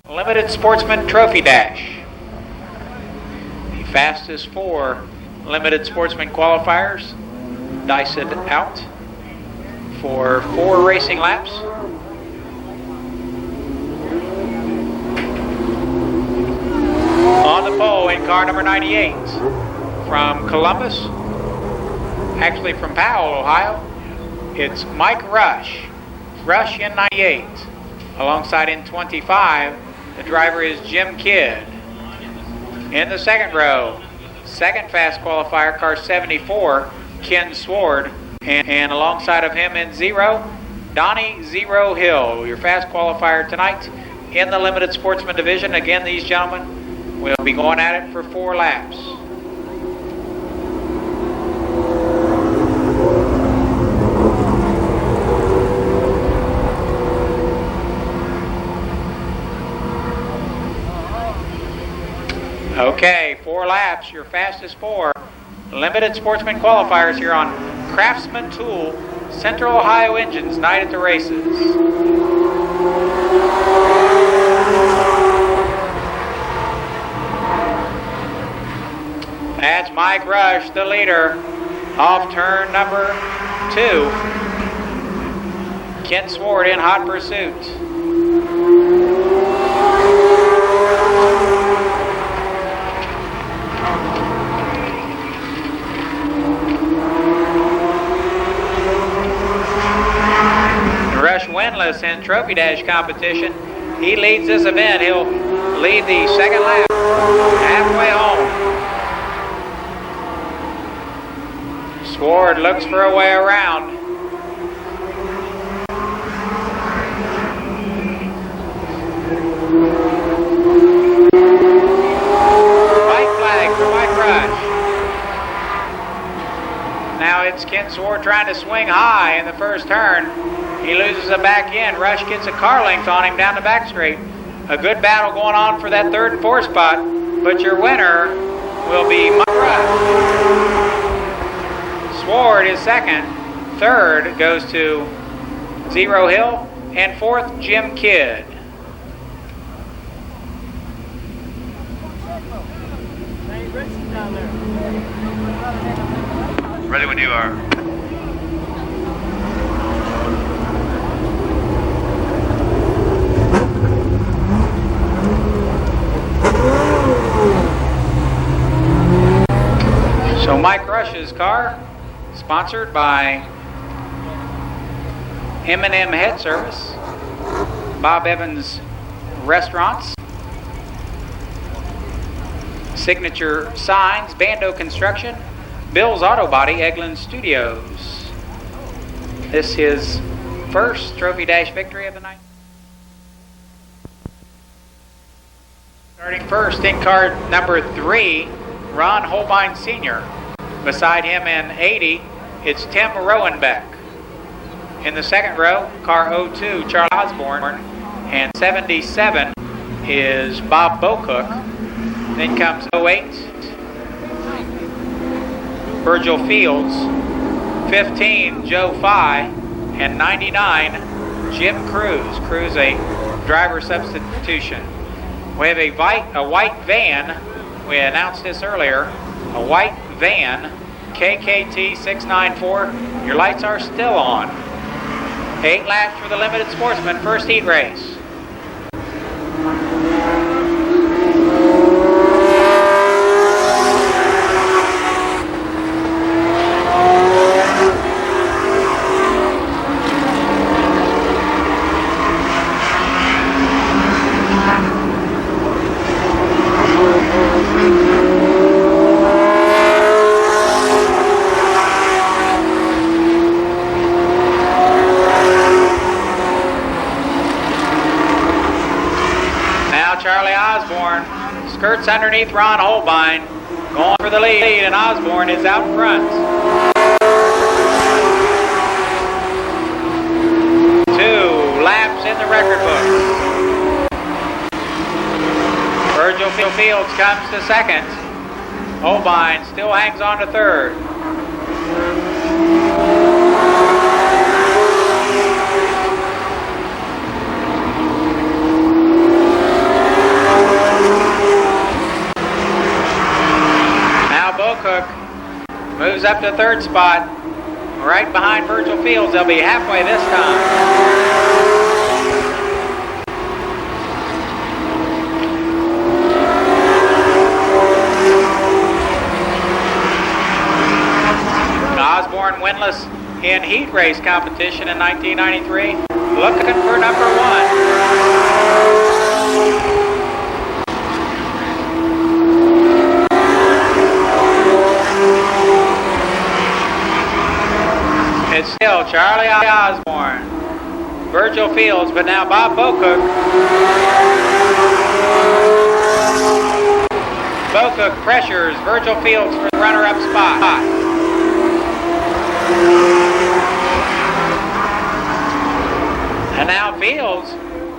Limited Sportsman Trophy Dash. The fastest 4 Limited Sportsman qualifiers diced out for 4 racing laps. On the pole in car number 98 from Columbus, actually from Powell, Ohio, it's Mike Rush. Rush in 98. Alongside in 25, the driver is Jim Kidd. In the second row, second fast qualifier, car 74, Ken Sword. And alongside of him in 0, Donnie Zero Hill, your fast qualifier tonight in the Limited Sportsman division. Again, these gentlemen will be going at it for 4 laps. Okay, 4 laps, your fastest 4 Limited Sportsman qualifiers here on Craftsman Tool, Central Ohio Engines, night at the races. That's Mike Rush, the leader, off turn number 2. Kent Sword in hot pursuit. Rush winless in Trophy Dash competition. He leads this event. He'll lead the second lap halfway home. Sword looks for a way around. White flag for Mike Rush. Now it's Ken Sword trying to swing high in the first turn. He loses a back end. Rush gets a car length on him down the back straight. A good battle going on for that 3rd and 4th spot. But your winner will be Mike Rush. Sword is second. 3rd goes to Zero Hill. And 4th, Jim Kidd. Ready when you are. So Mike Rush's car, sponsored by M&M Head Service, Bob Evans Restaurants, Signature Signs, Bando Construction, Bill's Auto Body, Eglin Studios. This is first Trophy Dash victory of the night. Starting first in car number 3, Ron Holbein Sr. Beside him in 80, it's Tim Rowenbeck. In the second row, car 02, Charles Osborne. And 77 is Bob Bocook. Then comes 08, Virgil Fields, 15, Joe Fye, and 99, Jim Cruz. Cruz, a driver substitution. We have a white van. We announced this earlier. A white van, KKT 694. Your lights are still on. 8 laps for the limited sportsman, first heat race. Skirts underneath Ron Holbein, going for the lead, and Osborne is out front. 2 laps in the record book. Virgil Fields comes to second. Holbein still hangs on to third. Cook moves up to third spot, right behind Virgil Fields. They'll be halfway this time. Osborne winless in heat race competition in 1993, looking for number 1. It's still Charlie Osborne, Virgil Fields, but now Bob Bocook. Bocook pressures Virgil Fields for the runner-up spot. And now Fields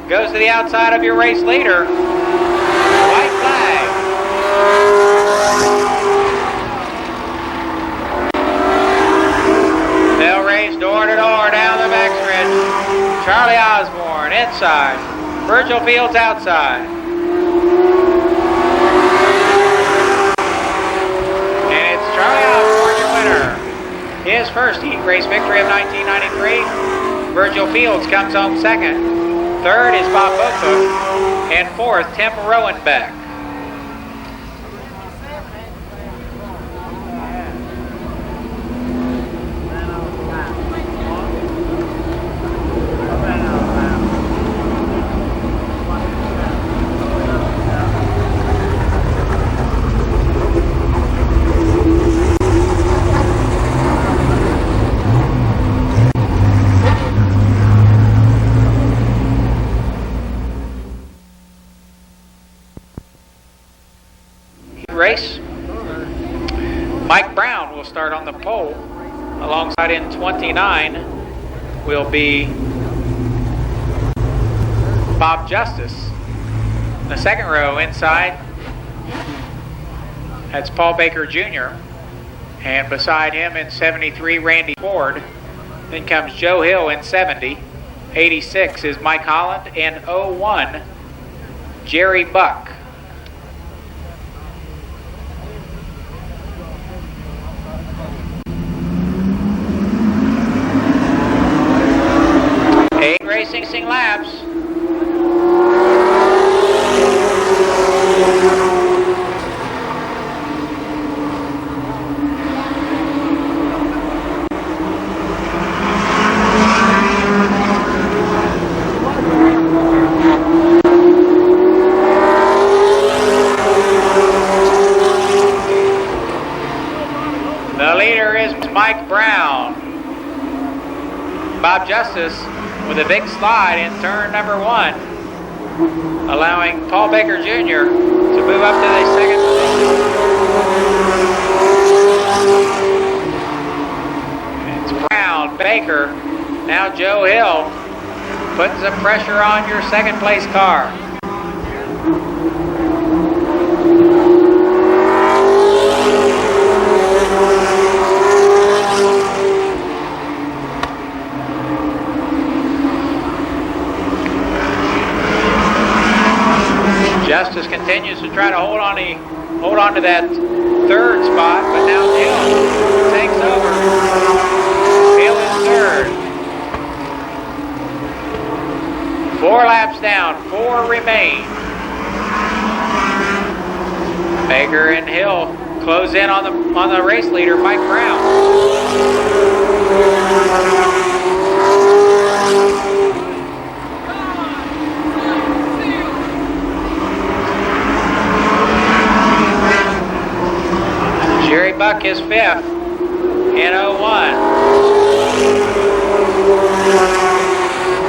goes to the outside of your race leader. White flag. They'll race door to door down the backstretch. Charlie Osborne inside, Virgil Fields outside. And it's Charlie Osborne, your winner. His first heat race victory of 1993. Virgil Fields comes home second. Third is Bob Bocook. And fourth, Tim Rowenbeck. Race. Mike Brown will start on the pole. Alongside in 29 will be Bob Justice. In the second row inside, that's Paul Baker Jr. And beside him in 73, Randy Ford. Then comes Joe Hill in 70. 86 is Mike Holland. And 01, Jerry Buck. Racing laps. The leader is Mike Brown. Bob Justice with a big slide in turn number 1, allowing Paul Baker Jr. to move up to the second position. It's Brown, Baker, now Joe Hill, putting some pressure on your second place car. try to hold on to that third spot, but now Hill takes over. Hill is third. 4 laps down, 4 remain. Baker and Hill close in on the race leader, Mike Brown. Jerry Buck is 5th in 01.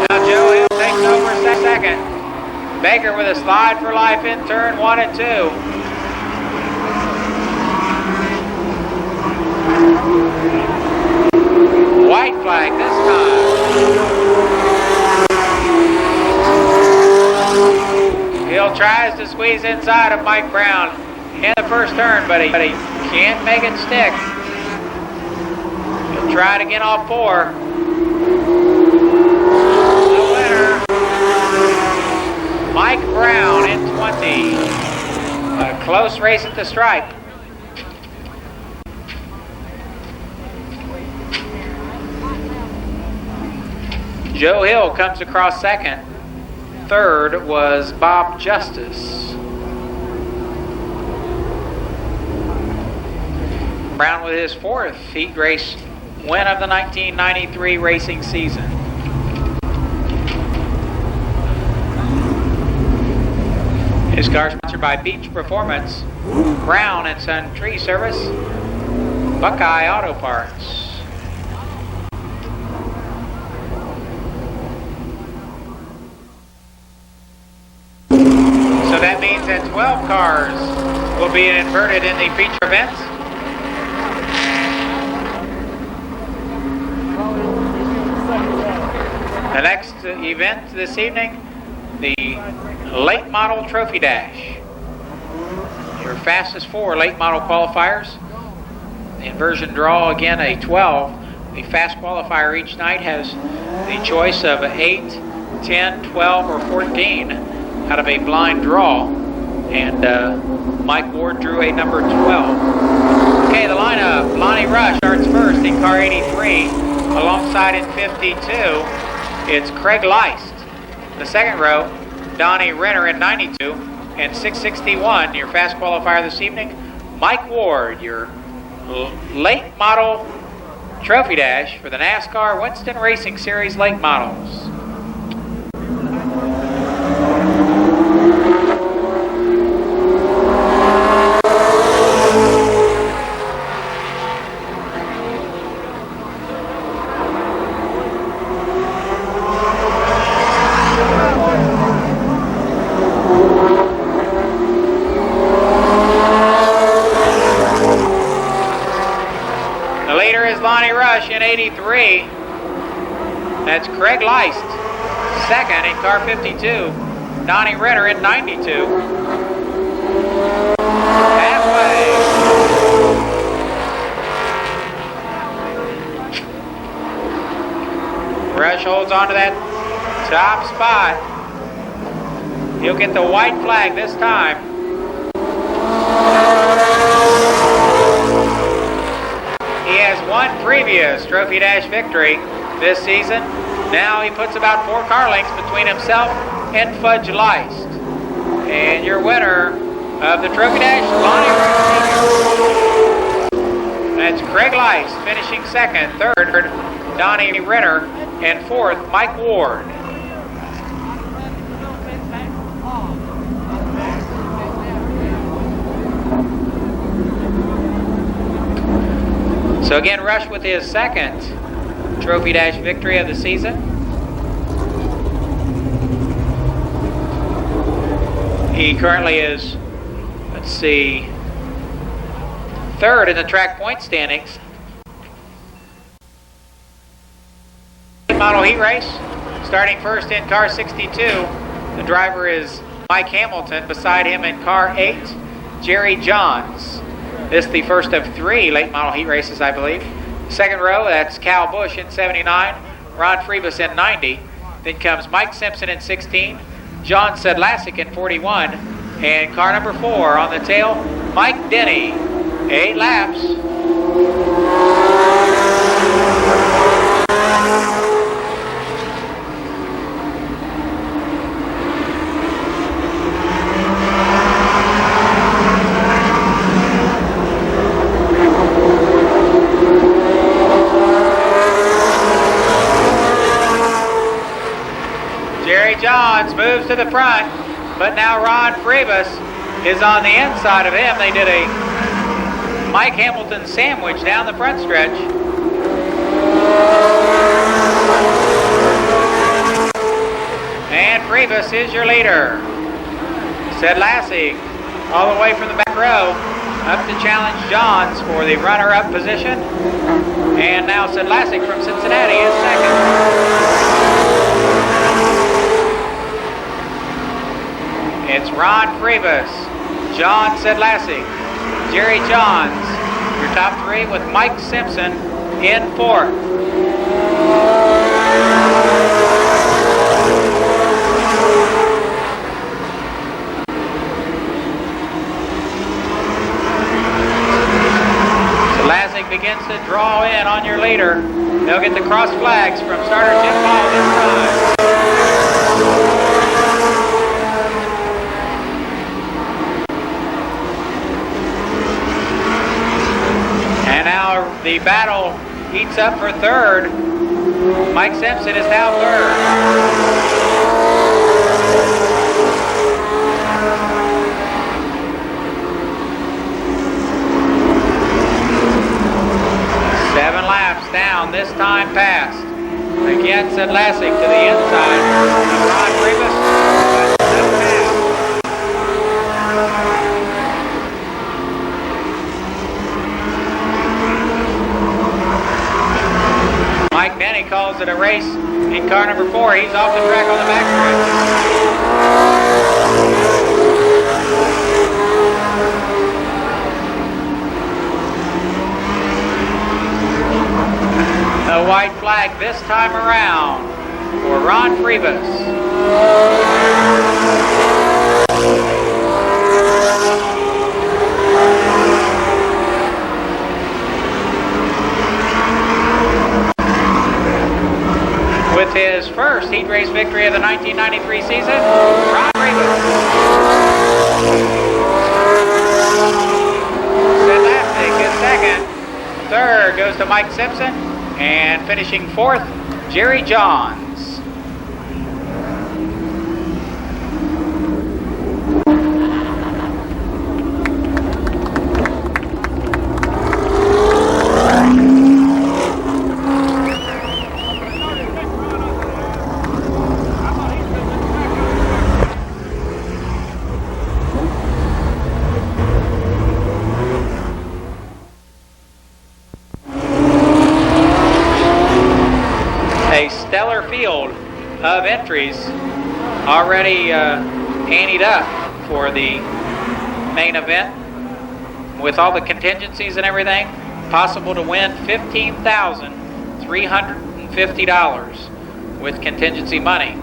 Now Joe Hill takes over second. Baker with a slide for life in turn 1 and 2. White flag this time. Hill tries to squeeze inside of Mike Brown in the first turn, but he can't make it stick. He'll try it again off 4. The winner, Mike Brown in 20. A close race at the stripe. Joe Hill comes across second. Third was Bob Justice. Brown with his 4th heat race win of the 1993 racing season. His car sponsored by Beach Performance, Brown and Son Tree Service, Buckeye Auto Parts. So that means that 12 cars will be inverted in the feature events. The next event this evening, the late model trophy dash. Your fastest 4 late model qualifiers. The inversion draw, again, a 12. The fast qualifier each night has the choice of 8, 10, 12, or 14 out of a blind draw. And Mike Ward drew a number 12. Okay, the lineup. Lonnie Rush starts first in car 83. Alongside in 52, it's Craig Leist. The second row, Donnie Renner in 92. And 661, your fast qualifier this evening, Mike Ward, your late model trophy dash for the NASCAR Winston Racing Series late models. Lonnie Rush in 83. That's Craig Leist. Second in car 52. Donnie Renner in 92. Halfway. Rush holds on to that top spot. He'll get the white flag this time. He has one previous Trophy Dash victory this season. Now he puts about 4 car lengths between himself and Fudge Leist. And your winner of the Trophy Dash, Lonnie Rush. That's Craig Leist finishing second. Third, Donnie Renner. And fourth, Mike Ward. So again, Rush with his second Trophy Dash victory of the season. He currently is, let's see, third in the track point standings. Model heat race, starting first in car 62. The driver is Mike Hamilton. Beside him in car 8, Jerry Johns. This is the first of 3 late model heat races, I believe. Second row, that's Cal Busch in 79, Ron Freebus in 90. Then comes Mike Simpson in 16, John Sedlacek in 41, And car number 4 on the tail, Mike Denny. 8 laps. Jerry Johns moves to the front, but now Ron Freebus is on the inside of him. They did a Mike Hamilton sandwich down the front stretch. And Freebus is your leader. Sedlasik all the way from the back row up to challenge Johns for the runner-up position. And now Sedlasik from Cincinnati is second. It's Ron Freebus, John Sedlasik, Jerry Johns, your top 3 with Mike Simpson in 4th. Sedlasik begins to draw in on your leader. They'll get the cross flags from starter Jim Ball this time. And now the battle heats up for 3rd. Mike Simpson is now 3rd. Seven laps down, this time passed. Again, Sedlasik to the inside. Ron Freebus, but no pass. Mike Denny calls it a race in car number 4. He's off the track on the backstretch. A white flag this time around for Ron Freebus. With his first heat race victory of the 1993 season, Ron Freebus. Sedlasik is second. 3rd goes to Mike Simpson. And finishing 4th, Jerry Johns. Stellar field of entries already anteed up for the main event with all the contingencies and everything. Possible to win $15,350 with contingency money.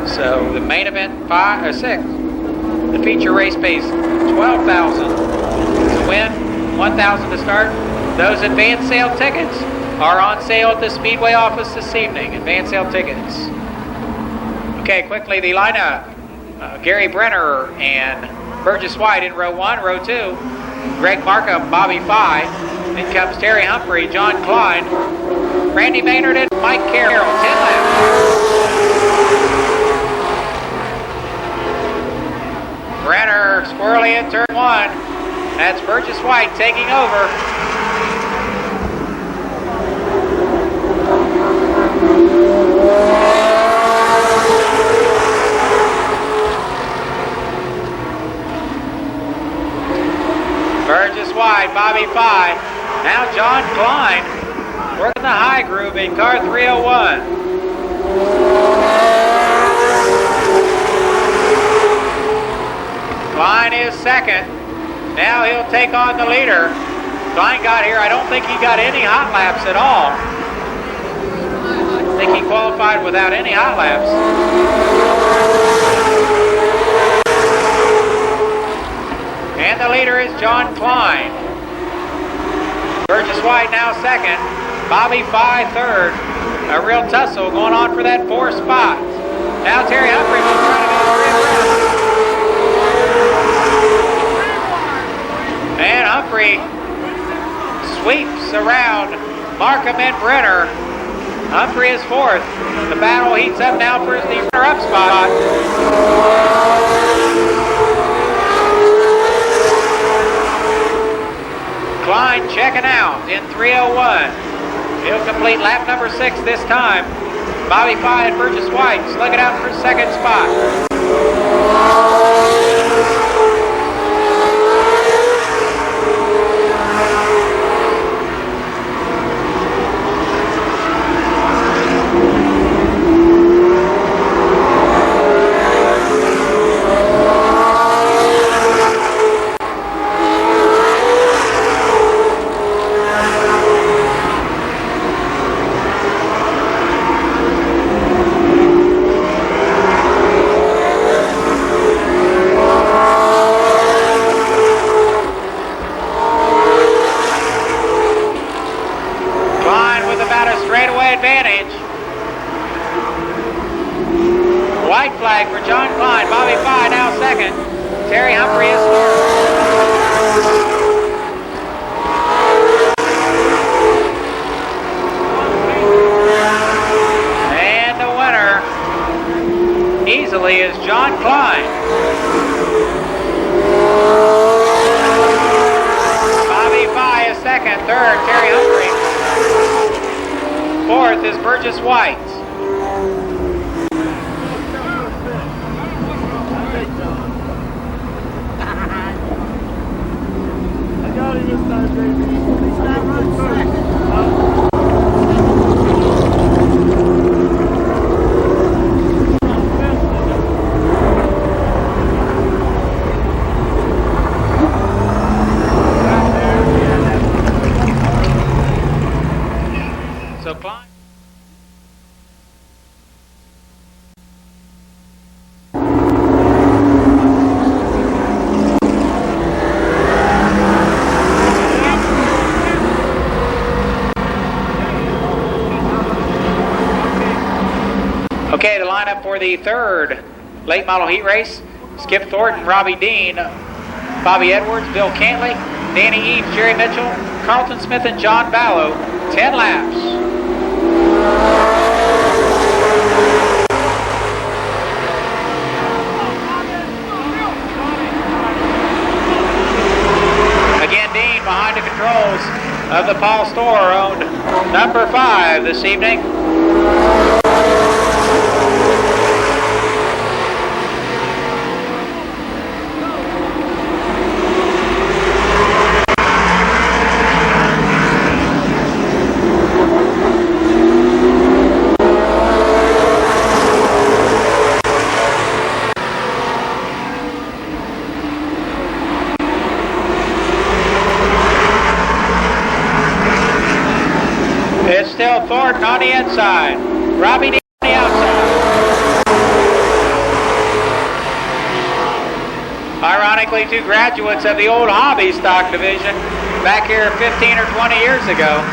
So the main event 5 or 6, the feature race pays $12,000 to win, $1,000 to start. Those advance sale tickets are on sale at the Speedway office this evening. Advance sale tickets. Okay, quickly the lineup. Gary Brenner and Burgess White in row 1. Row 2, Greg Markham, Bobby Fye. Then comes Terry Humphrey, John Klein, Randy Maynard, and Mike Carroll. 10 laps. Brenner squirrely in turn 1. That's Burgess White taking over. Burgess White, Bobby Fye. Now John Klein working the high groove in car 301. Klein is second. Now he'll take on the leader. Klein got here. I don't think he got any hot laps at all. I think he qualified without any hot laps. And the leader is John Klein. Burgess White now second. Bobby Fye third. A real tussle going on for that fourth spot. Now Terry Humphrey will try to make it. And Humphrey sweeps around Markham and Brenner. Humphrey is fourth. The battle heats up now for the runner-up spot. Klein checking out in 3:01. He'll complete lap number 6 this time. Bobby Fye and Burgess White slugging out for second spot. Advantage. White flag for John Klein. Bobby Fye now second. Terry Humphrey is third. And the winner easily is John Klein. Bobby Fye is second. Third, Terry Humphrey. Fourth is Burgess White. So Klein. Okay, the lineup for the third late model heat race. Skip Thornton, Robbie Dean, Bobby Edwards, Bill Cantley, Danny Eaves, Jerry Mitchell, Carlton Smith, and John Ballow. 10 laps. Again, Dean behind the controls of the Paul Store, owned number 5 this evening. It's still Thornton on the inside. Robbie Dean on the outside. Ironically, two graduates of the old hobby stock division back here 15 or 20 years ago.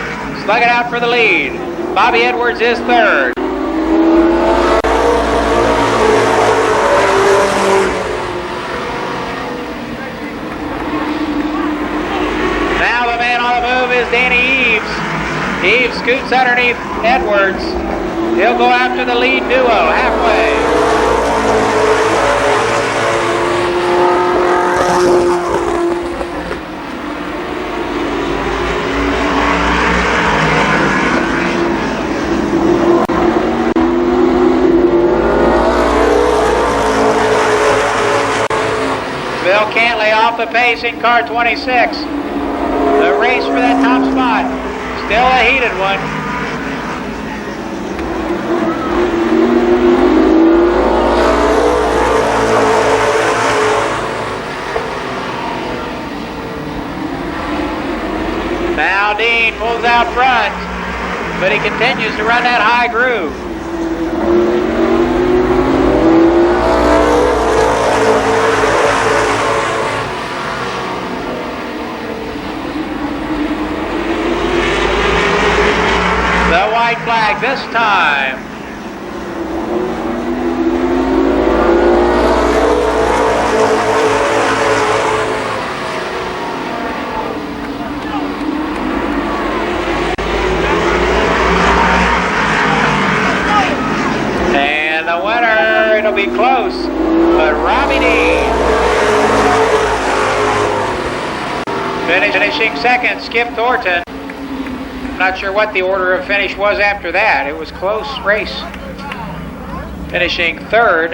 Slugging out for the lead. Bobby Edwards is third. Now the man on the move is Danny Eaves. Eaves scoots underneath Edwards. He'll go after the lead duo halfway. Bill Cantley off the pace in car 26. The race for that top spot. Still a heated one. Now Dean pulls out front, but he continues to run that high groove. flag this time. And the winner, it'll be close, but Robbie Dean. Finishing second, Skip Thornton. Not sure what the order of finish was after that. It was close race. Finishing third,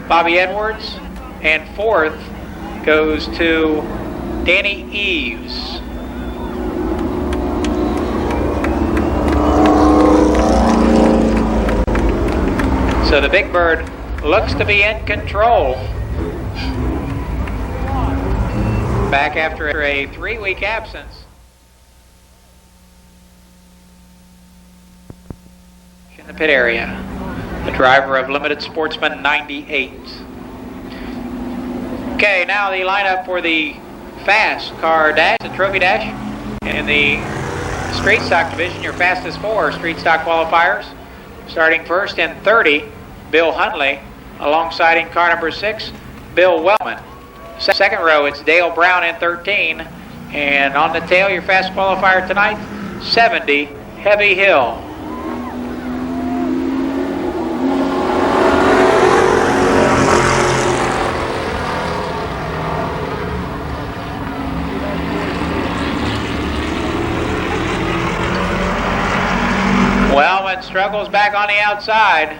Bobby Edwards, and fourth goes to Danny Eves. So the Big Bird looks to be in control. Back after a 3-week absence. In the pit area, the driver of Limited Sportsman 98. Okay, now the lineup for the fast car dash, the trophy dash. In the street stock division, your fastest 4 street stock qualifiers. Starting first in 30, Bill Hundley, alongside in car number 6, Bill Wellman. Second row, it's Dale Brown in 13, and on the tail, your fast qualifier tonight, 70, Heavy Hill. Wellman struggles back on the outside.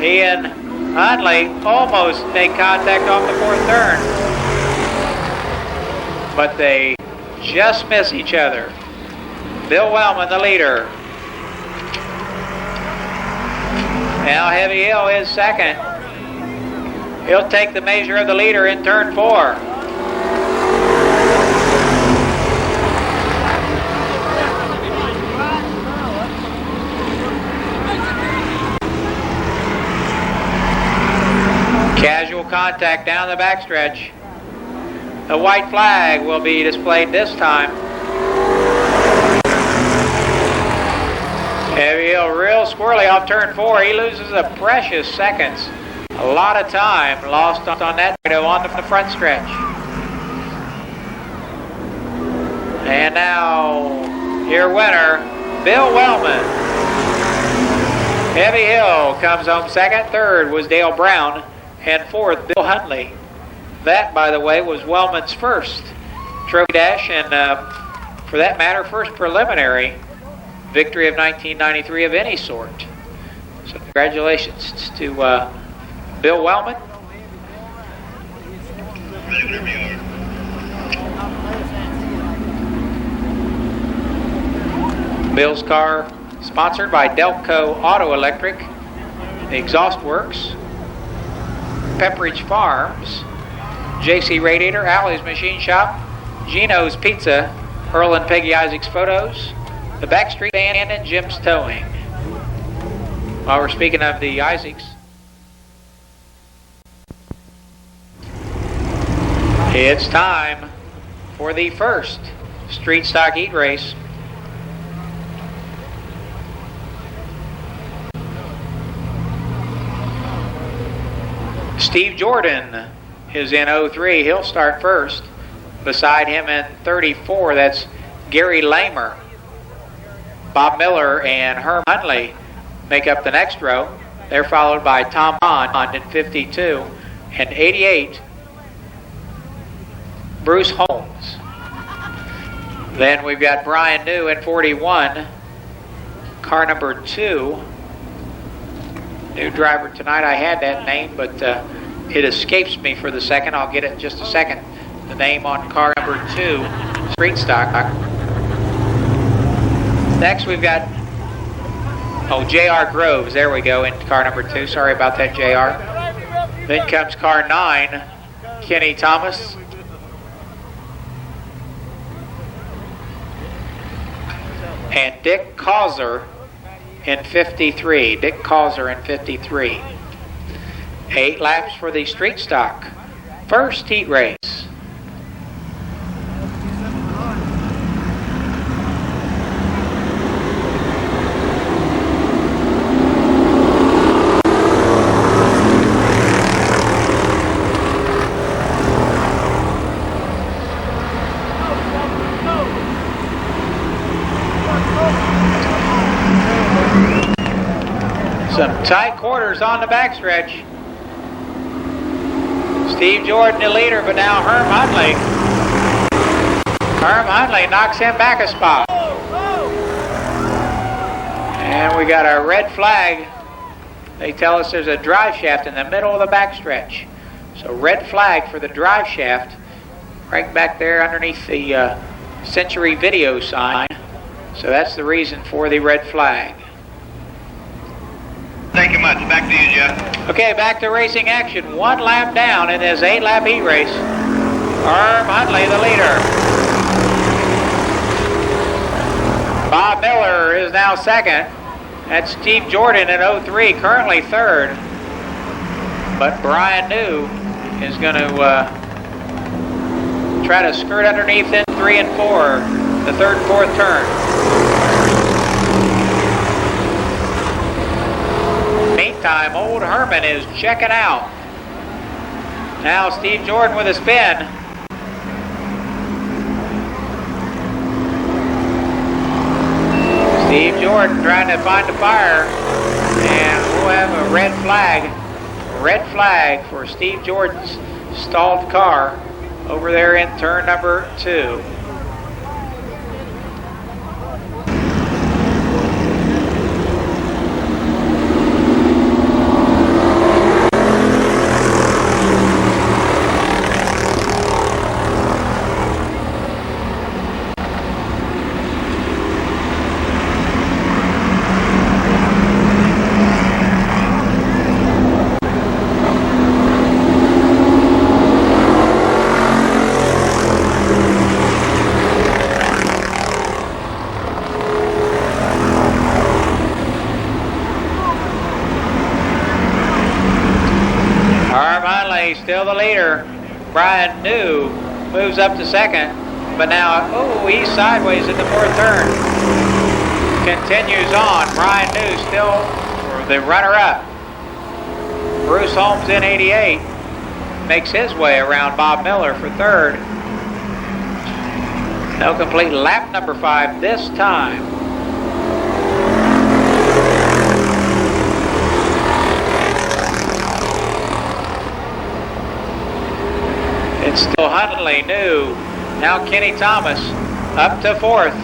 He and Hundley almost make contact off the 4th turn, but they just miss each other. Bill Wellman, the leader. Now Heavy Hill is second. He'll take the measure of the leader in turn 4. Casual contact down the backstretch. The white flag will be displayed this time. Heavy Hill real squirrely off turn 4. He loses a precious seconds. A lot of time lost on that on the front stretch. And now your winner, Bill Wellman. Heavy Hill comes home second. Third was Dale Brown. And fourth, Bill Hundley. That, by the way, was Wellman's first trophy dash and, for that matter, first preliminary victory of 1993 of any sort. So congratulations to Bill Wellman. Bill's car sponsored by Delco Auto Electric, the Exhaust Works, Pepperidge Farms, JC Radiator, Alley's Machine Shop, Gino's Pizza, Earl and Peggy Isaacs Photos, the Backstreet Band, and Jim's Towing. While we're speaking of the Isaacs, it's time for the first street stock heat race. Steve Jordan is in 03. He'll start first. Beside him in 34, that's Gary Lamer. Bob Miller and Herm Hundley make up the next row. They're followed by Tom Bond in 52. And 88, Bruce Holmes. Then we've got Brian New in 41. Car number 2. New driver tonight. I had that name, but it escapes me for the second. I'll get it in just a second. The name on car number 2, street stock. Next we've got, J.R. Groves. There we go, in car number 2. Sorry about that, J.R. Then comes car 9, Kenny Thomas. And Dick Causer in 53. Dick Causer in 53. 8 laps for the street stock first heat race. Some tight quarters on the backstretch. Steve Jordan the leader, but now Herm Hundley. Herm Hundley knocks him back a spot. And we got a red flag. They tell us there's a drive shaft in the middle of the backstretch. So red flag for the drive shaft right back there underneath the Century Video sign. So that's the reason for the red flag. Thank you much. Back to you, Jeff. Okay, back to racing action. 1 lap down in this 8-lap heat race. Herm Hundley, the leader. Bob Miller is now second. That's Steve Jordan in 03, currently third. But Brian New is going to try to skirt underneath in 3 and 4, the third and fourth turn. Meantime, old Herman is checking out. Now Steve Jordan with a spin. Steve Jordan trying to find the fire, and we'll have a red flag for Steve Jordan's stalled car over there in turn number 2. Still the leader. Brian New moves up to second, but now, he's sideways in the fourth turn. Continues on. Brian New still the runner-up. Bruce Holmes in 88 makes his way around Bob Miller for third. No complete lap number 5 this time. It's still Hundley, New. Now Kenny Thomas up to fourth.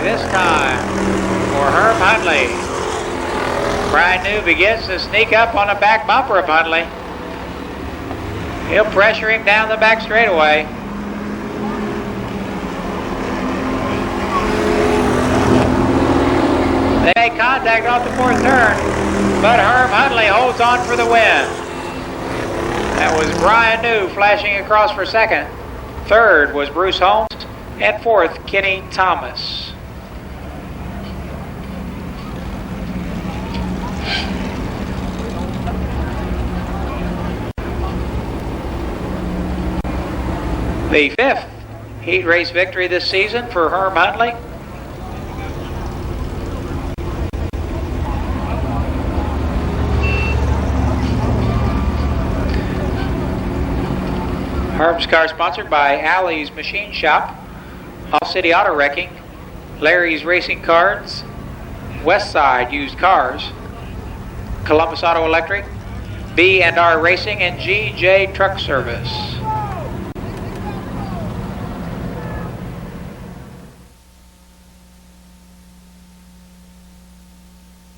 This time for Herm Hundley. Brian New begins to sneak up on the back bumper of Hundley. He'll pressure him down the back straightaway. They make contact off the fourth turn, but Herm Hundley holds on for the win. That was Brian New flashing across for second. Third was Bruce Holmes, and fourth, Kenny Thomas. The 5th heat race victory this season for Herm Hundley. Herm's car sponsored by Alley's Machine Shop, All City Auto Wrecking, Larry's Racing Cards, Westside Used Cars, Columbus Auto Electric, B&R Racing, and GJ Truck Service.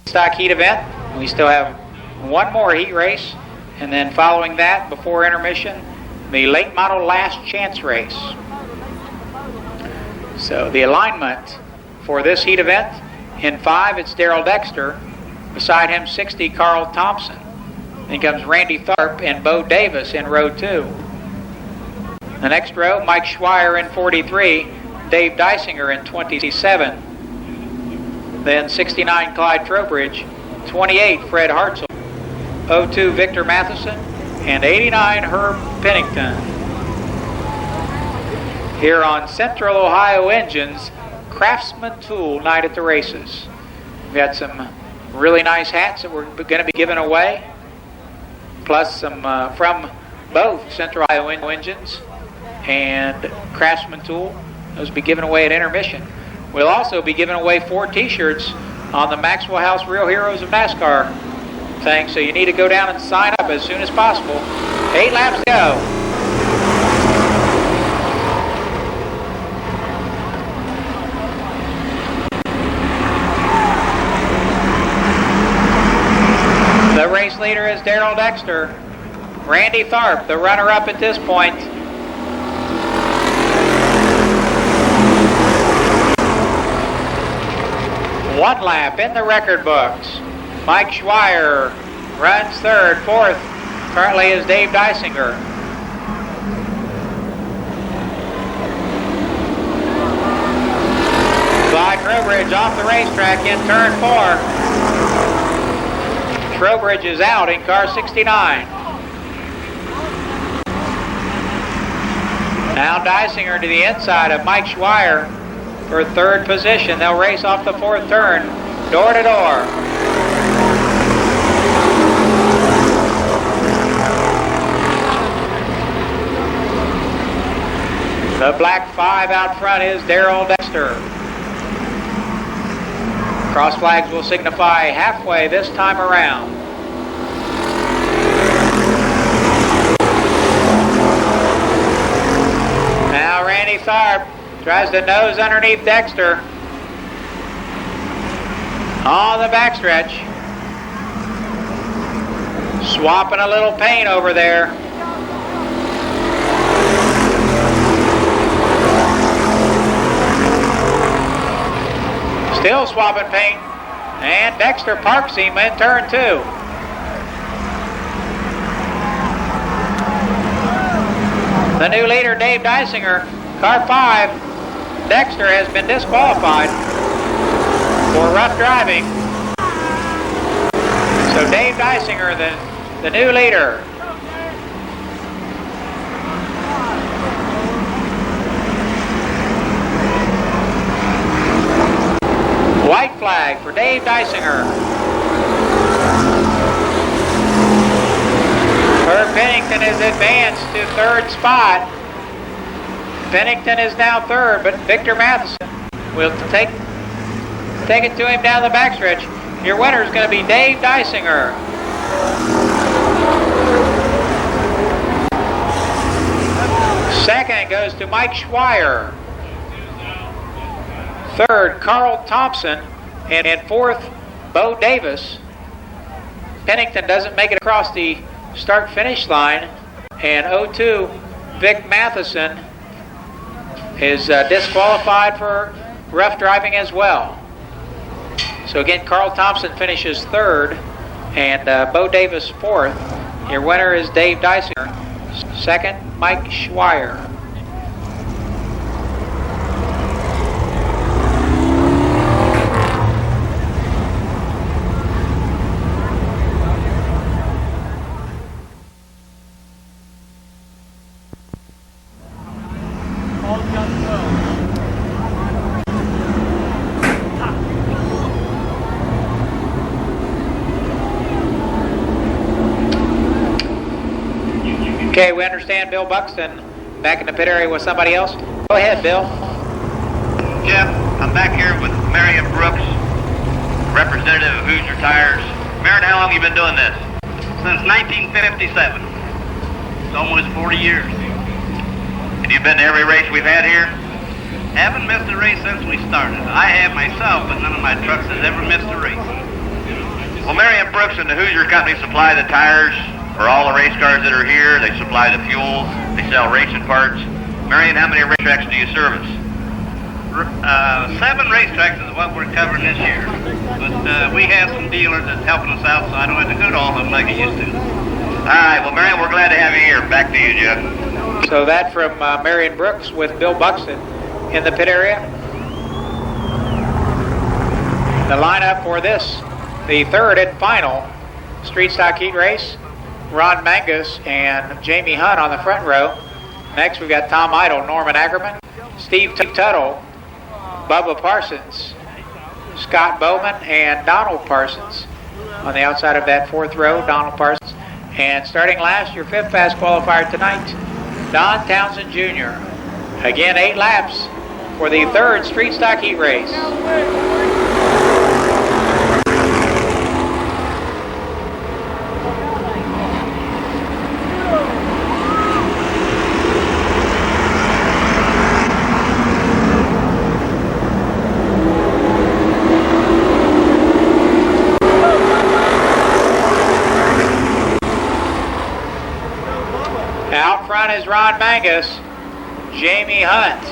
Stock heat event. We still have one more heat race, and then following that, before intermission, the late model last chance race. So the alignment for this heat event: in 5 it's Darrell Dexter, beside him 60 Carl Thompson, then comes Randy Tharp and Bo Davis in row 2. The next row, Mike Schweier in 43, Dave Dysinger in 27. Then 69 Clyde Trowbridge, 28 Fred Hartzell, 02 Victor Matheson, and 89 Herb Pennington. here on Central Ohio Engines Craftsman Tool Night at the Races. We've got some really nice hats that we're going to be giving away, plus some from both Central Ohio Engines and Craftsman Tool. Those will be given away at intermission. We'll also be giving away 4 t-shirts on the Maxwell House Real Heroes of NASCAR thing, so you need to go down and sign up as soon as possible. 8 laps to go. The race leader is Darrell Dexter. Randy Tharp, the runner-up at this point. One lap in the record books. Mike Schweier runs third. Fourth currently is Dave Dysinger. Clyde Trowbridge off the racetrack in turn 4. Trowbridge is out in car 69. Now Dysinger to the inside of Mike Schweier for third position. They'll race off the 4th turn, door to door. The black 5 out front is Darrell Dexter. Cross flags will signify halfway this time around. Now Randy Tharp tries to nose underneath Dexter on the backstretch. Swapping a little paint over there. Still swapping paint, and Dexter parks him in turn 2. The new leader, Dave Dysinger, car 5. Dexter has been disqualified for rough driving. So Dave Dysinger, the new leader. White flag for Dave Dysinger. Herb Pennington is advanced to 3rd spot. Pennington is now 3rd, but Victor Matheson will take it to him down the backstretch. Your winner is going to be Dave Dysinger. Second goes to Mike Schweier. 3rd, Carl Thompson, and in 4th, Bo Davis. Pennington doesn't make it across the start-finish line, and 0-2, Vic Matheson is disqualified for rough driving as well. So again, Carl Thompson finishes 3rd, and Bo Davis 4th. Your winner is Dave Dysinger. 2nd, Mike Schweier. Okay, we understand Bill Buxton back in the pit area with somebody else. Go ahead, Bill. Jeff, I'm back here with Marion Brooks, representative of Hoosier Tires. Marion, how long have you been doing this? Since 1957. It's almost 40 years. And you've been to every race we've had here? Haven't missed a race since we started. I have myself, but none of my trucks has ever missed a race. Well, Marion Brooks and the Hoosier Company supply the tires for all the race cars that are here. They supply the fuel. They sell racing parts. Marion, how many racetracks do you service? 7 racetracks is what we're covering this year. But we have some dealers that's helping us out, so I don't have to go to all of them like I used to. All right, well, Marion, we're glad to have you here. Back to you, Jeff. So that from Marion Brooks with Bill Buxton in the pit area. The lineup for this, the 3rd and final street stock heat race. Ron Mangus and Jamie Hunt on the front row. Next we've got Tom Idle, Norman Ackerman, Steve Tuttle, Bubba Parsons, Scott Bowman, and Donald Parsons. On the outside of that fourth row, Donald Parsons. And starting last, your fifth fast qualifier tonight, Don Townsend Jr. Again, 8 laps for the third street stock heat race. Out front is Ron Mangus. Jamie Hunt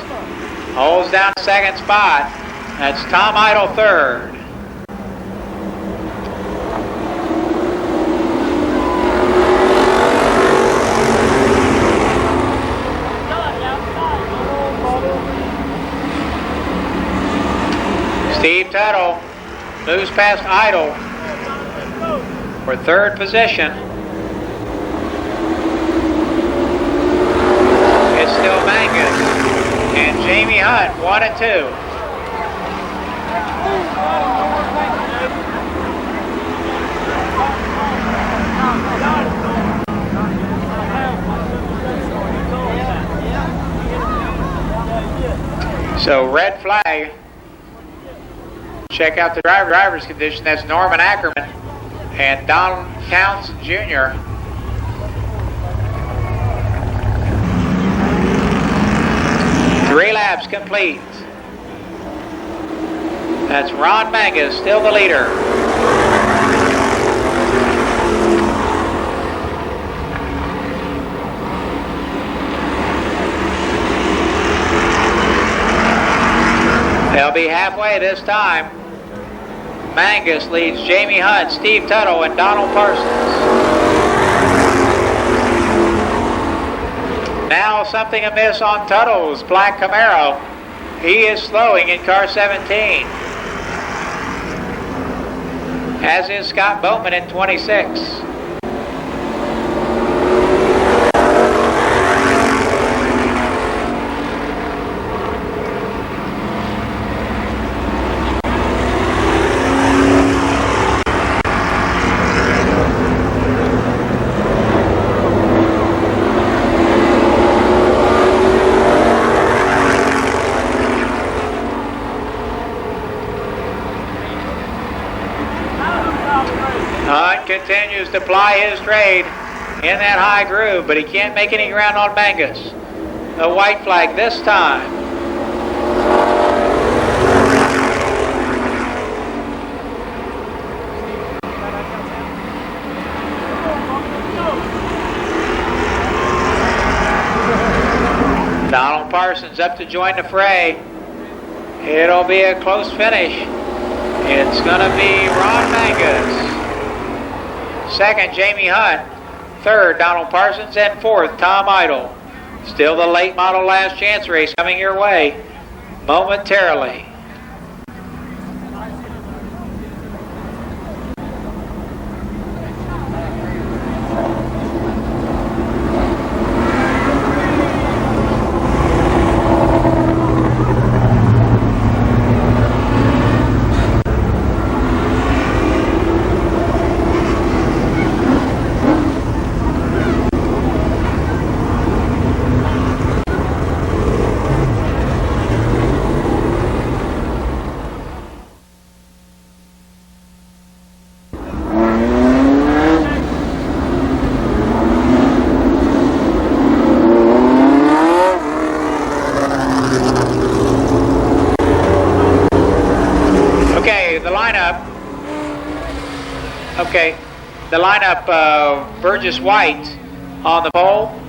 holds down second spot. That's Tom Idle third. Steve Tuttle moves past Idle for third position. It's still Mangus and Jamie Hunt, 1 and 2. So red flag. Check out the driver's condition. That's Norman Ackerman and Donald Townsend Jr. Three laps complete. That's Ron Mangus, still the leader. They'll be halfway this time. Mangus leads Jamie Hunt, Steve Tuttle, and Donald Parsons. Now something amiss on Tuttle's black Camaro. He is slowing in car 17. As is Scott Bowman in 26. Hunt continues to ply his trade in that high groove, but he can't make any ground on Mangus. A white flag this time. Donald Parsons up to join the fray. It'll be a close finish. It's going to be Ron Mangus. Second, Jamie Hunt. Third, Donald Parsons. And fourth, Tom Idle. Still the late model last chance race coming your way momentarily. Okay, the lineup, Burgess White on the pole.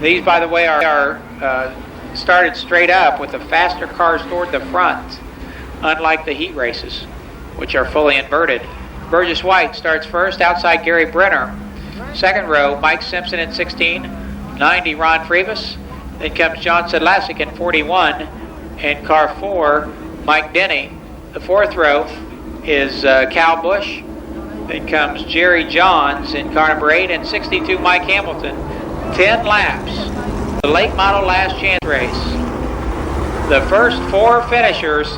These, by the way, are started straight up with the faster cars toward the front, unlike the heat races, which are fully inverted. Burgess White starts first outside Gary Brenner. Second row, Mike Simpson in 16, 90 Ron Frevis. Then comes John Sedlacek in 41, and car 4, Mike Denny. The fourth row is Cal Bush. Then comes Jerry Johns in car number 8 and 62 Mike Hamilton. 10 laps. The late model last chance race. The first 4 finishers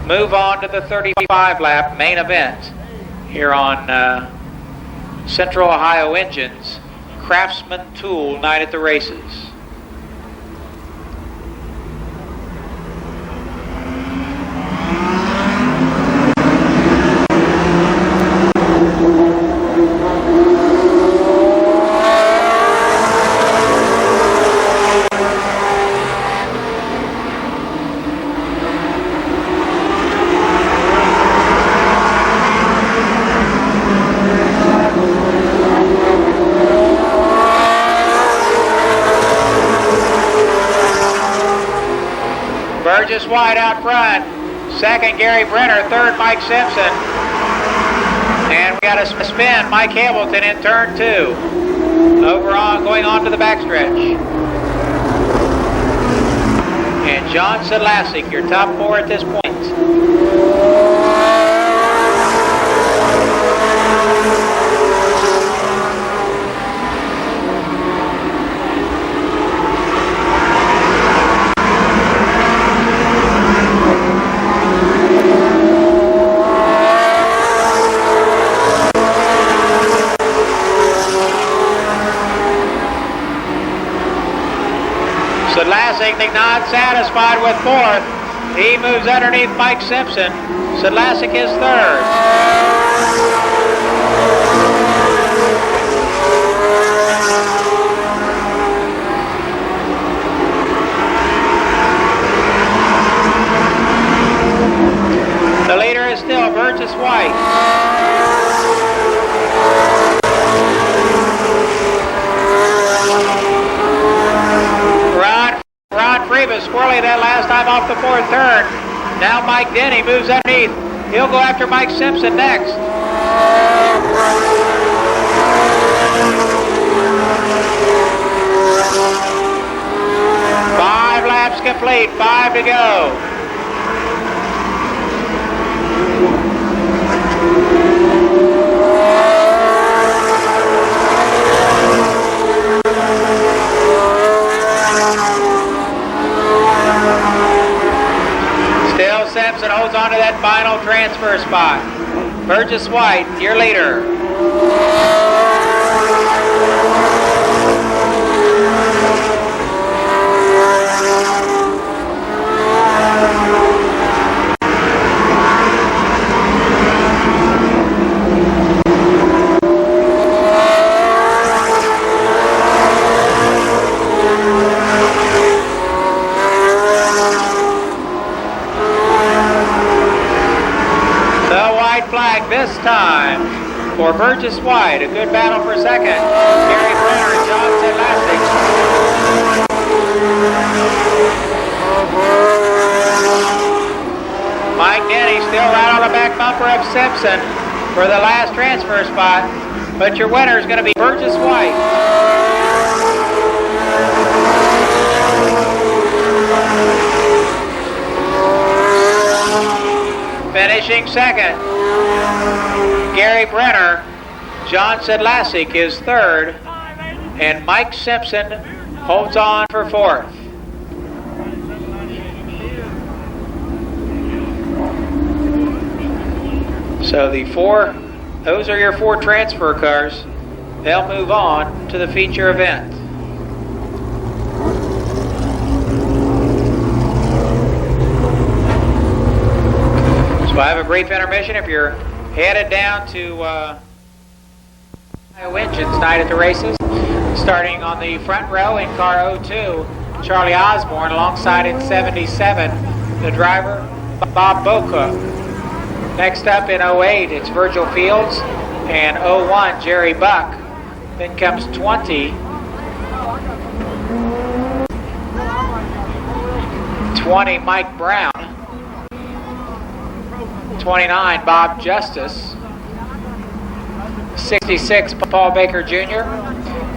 move on to the 35 lap main event here on Central Ohio Engines Craftsman Tool Night at the Races. Burgess White out front. Second, Gary Brenner. Third, Mike Simpson. And we got a spin. Mike Hamilton in turn 2. Going on to the backstretch. And John Sedlacek, your top 4 at this point. Sedlacek not satisfied with 4th. He moves underneath Mike Simpson. Sedlacek is 3rd. The leader is still Burgess White. Freeman squirrely that last time off the 4th turn. Now Mike Denny moves underneath. He'll go after Mike Simpson next. 5 laps complete, 5 to go. Simpson holds on to that final transfer spot. Burgess White, your leader. This time for Burgess White. A good battle for second. Gary Brenner and John Sedlacek. Mike Denny still right on the back bumper of Simpson for the last transfer spot. But your winner is going to be Burgess White. Finishing second, Gary Brenner. John Sedlacek is 3rd, and Mike Simpson holds on for 4th. So those are your 4 transfer cars. They'll move on to the feature event. So I have a brief intermission. If you're headed down to Ohio Engines Night at the Races, starting on the front row in car 02, Charlie Osborne, alongside in 77, the driver Bob Bocook. Next up in 08, it's Virgil Fields, and 01, Jerry Buck. Then comes 20, 20, Mike Brown. 29, Bob Justice. 66, Paul Baker Jr.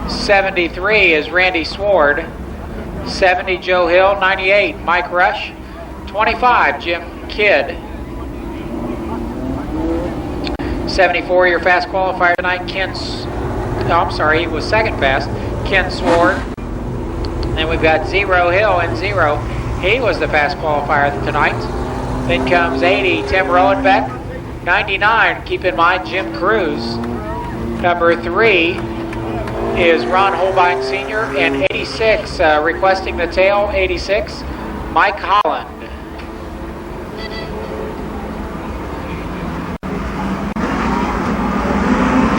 73 is Randy Sward. 70, Joe Hill. 98, Mike Rush. 25, Jim Kidd. 74, your fast qualifier tonight, he was second fast, Ken Sward. Then we've got 0 Hill and 0, He was the fast qualifier tonight. Then comes 80, Tim Rowenbeck. 99, keep in mind, Jim Cruz. Number 3 is Ron Holbein Sr. And 86, requesting the tail, 86, Mike Holland.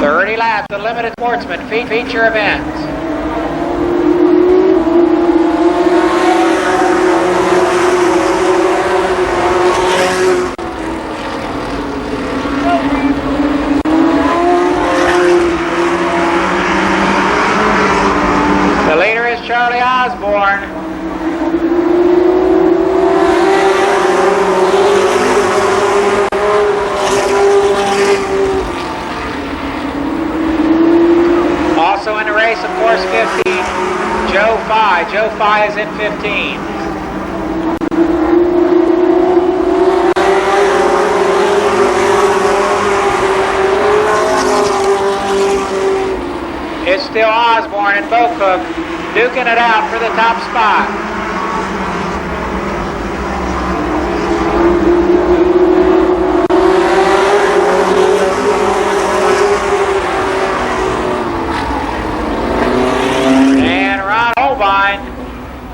"30 laps, the limited sportsman feature event." The leader is Charlie Osborne. Also in the race, of course, 15, Joe Fye. Joe Fye is in 15. It's still Osborne and Bocook duking it out for the top spot. And Ron Holbein,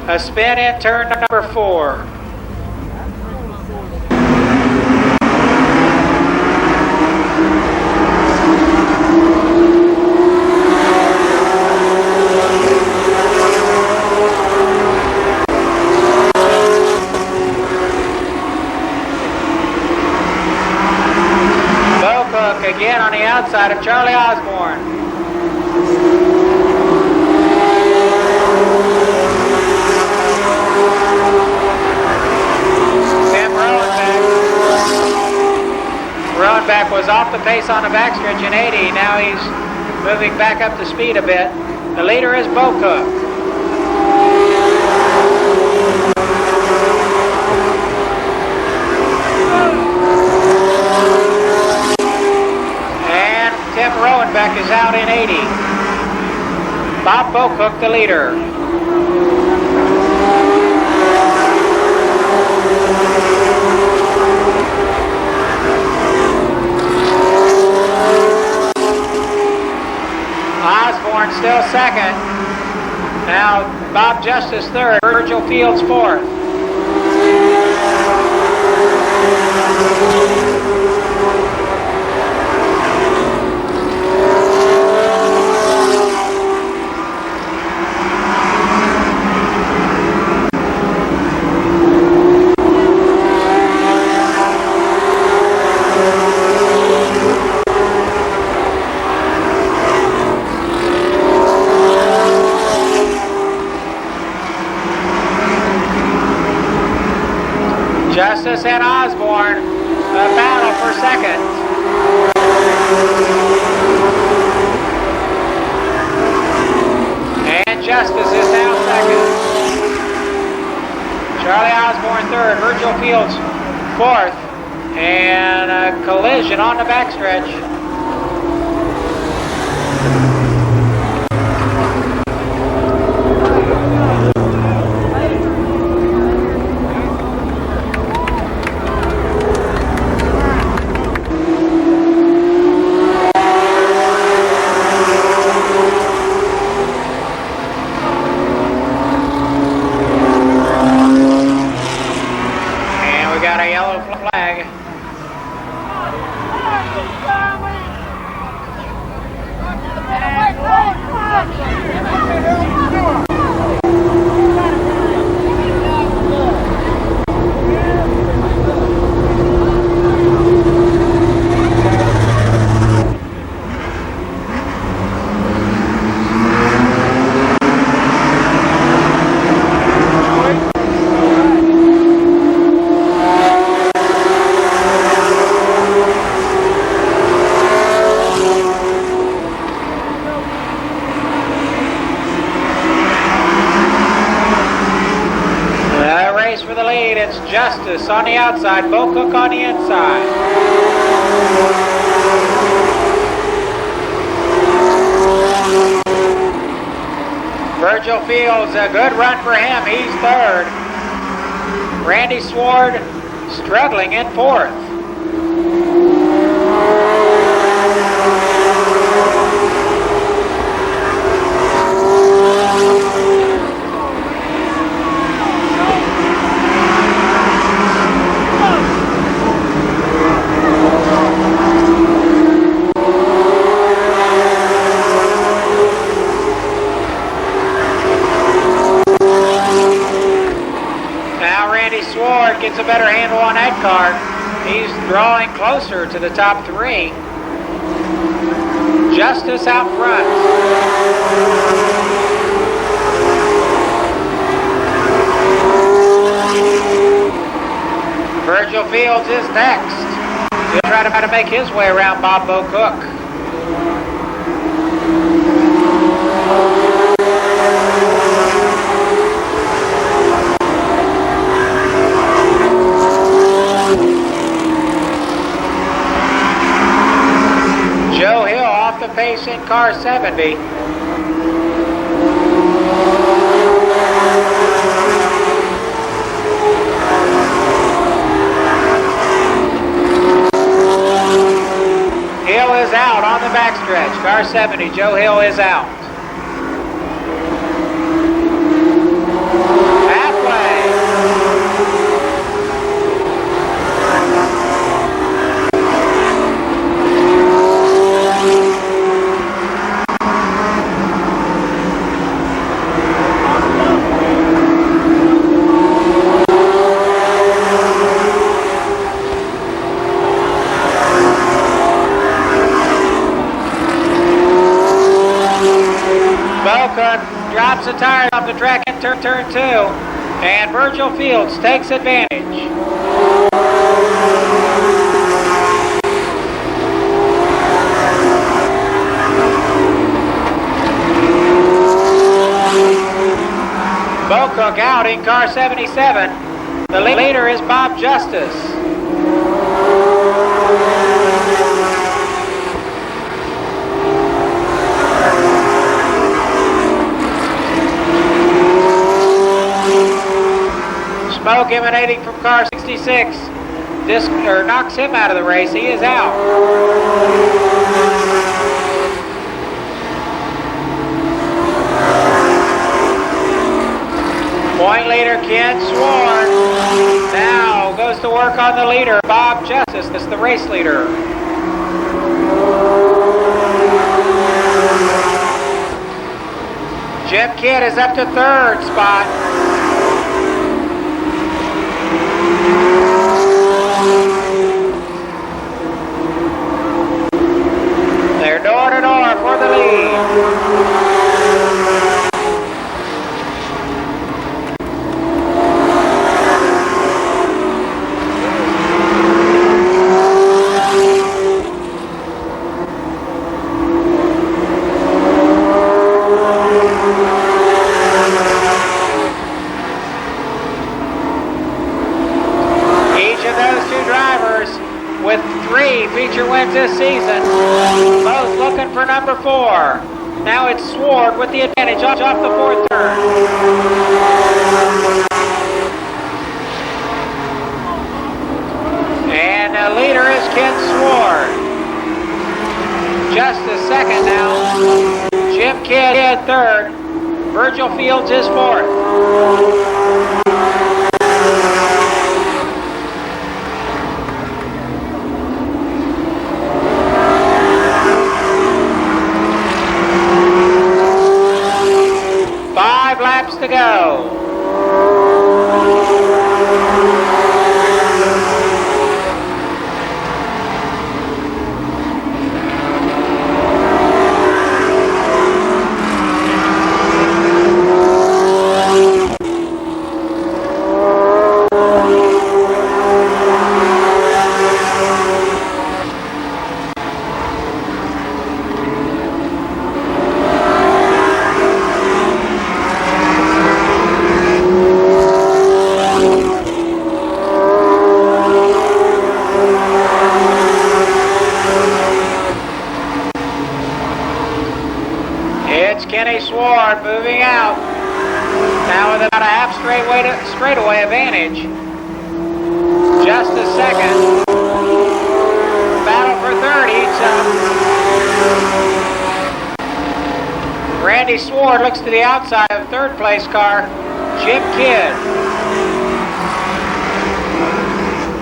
a spin in turn number 4. Again on the outside of Charlie Osborne. Tim Rowenbeck was off the pace on the backstretch in 80. Now he's moving back up to speed a bit. The leader is Bocook. Tim Rowenbeck is out in 80. Bob Bocook, the leader. Osborne still second. Now Bob Justice third. Virgil Fields fourth. Justice and Osborne, a battle for second. And Justice is now second. Charlie Osborne third, Virgil Fields fourth, and a collision on the backstretch. Justice on the outside, Bocook on the inside. Virgil Fields, a good run for him. He's third. Randy Sword struggling in fourth. Sword gets a better handle on that car. He's drawing closer to the top three. Justice out front. Virgil Fields is next. He'll try to make his way around Bob Bo Cook. Joe Hill off the pace in car 70. Hill is out on the backstretch. Car 70, Joe Hill is out. Drops the tire off the track in turn 2, and Virgil Fields takes advantage. Bo Cook out in car 77. The leader is Bob Justice. Smoke emanating from car 66 knocks him out of the race. He is out. Point leader Ken Swan now goes to work on the leader, Bob Justice, is the race leader. Jim Kidd is up to third spot. They're door to door for the lead. With 3 feature wins this season, both looking for number 4. Now it's Sword with the advantage off the 4th turn. And the leader is Ken Sword. Just a second now. Jim Kidd 3rd. Virgil Fields is 4th. Laps to go. Sword moving out. Now with about a half straightaway advantage. just a second. Battle for third heats up. Randy Sword looks to the outside of third place car, Jim Kidd.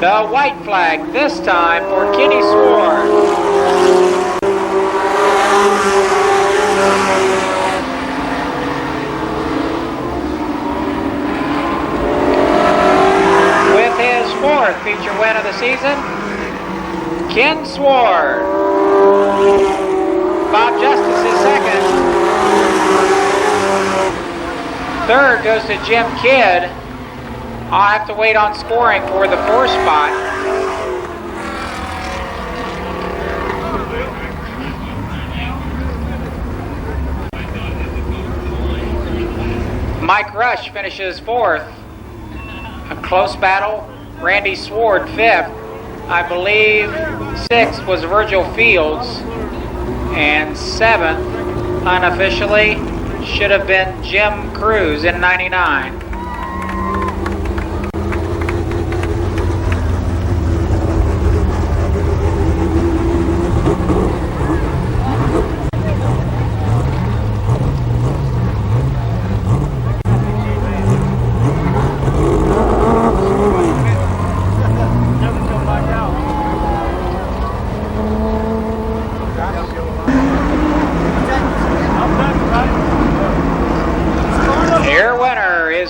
The white flag this time for Kenny Sword. With his fourth feature win of the season, Ken Sword. Bob Justice is second. Third goes to Jim Kidd. I'll have to wait on scoring for the fourth spot. Mike Rush finishes fourth. A close battle. Randy Sword fifth. I believe sixth was Virgil Fields. And seventh, unofficially, should have been Jim Cruz in 99.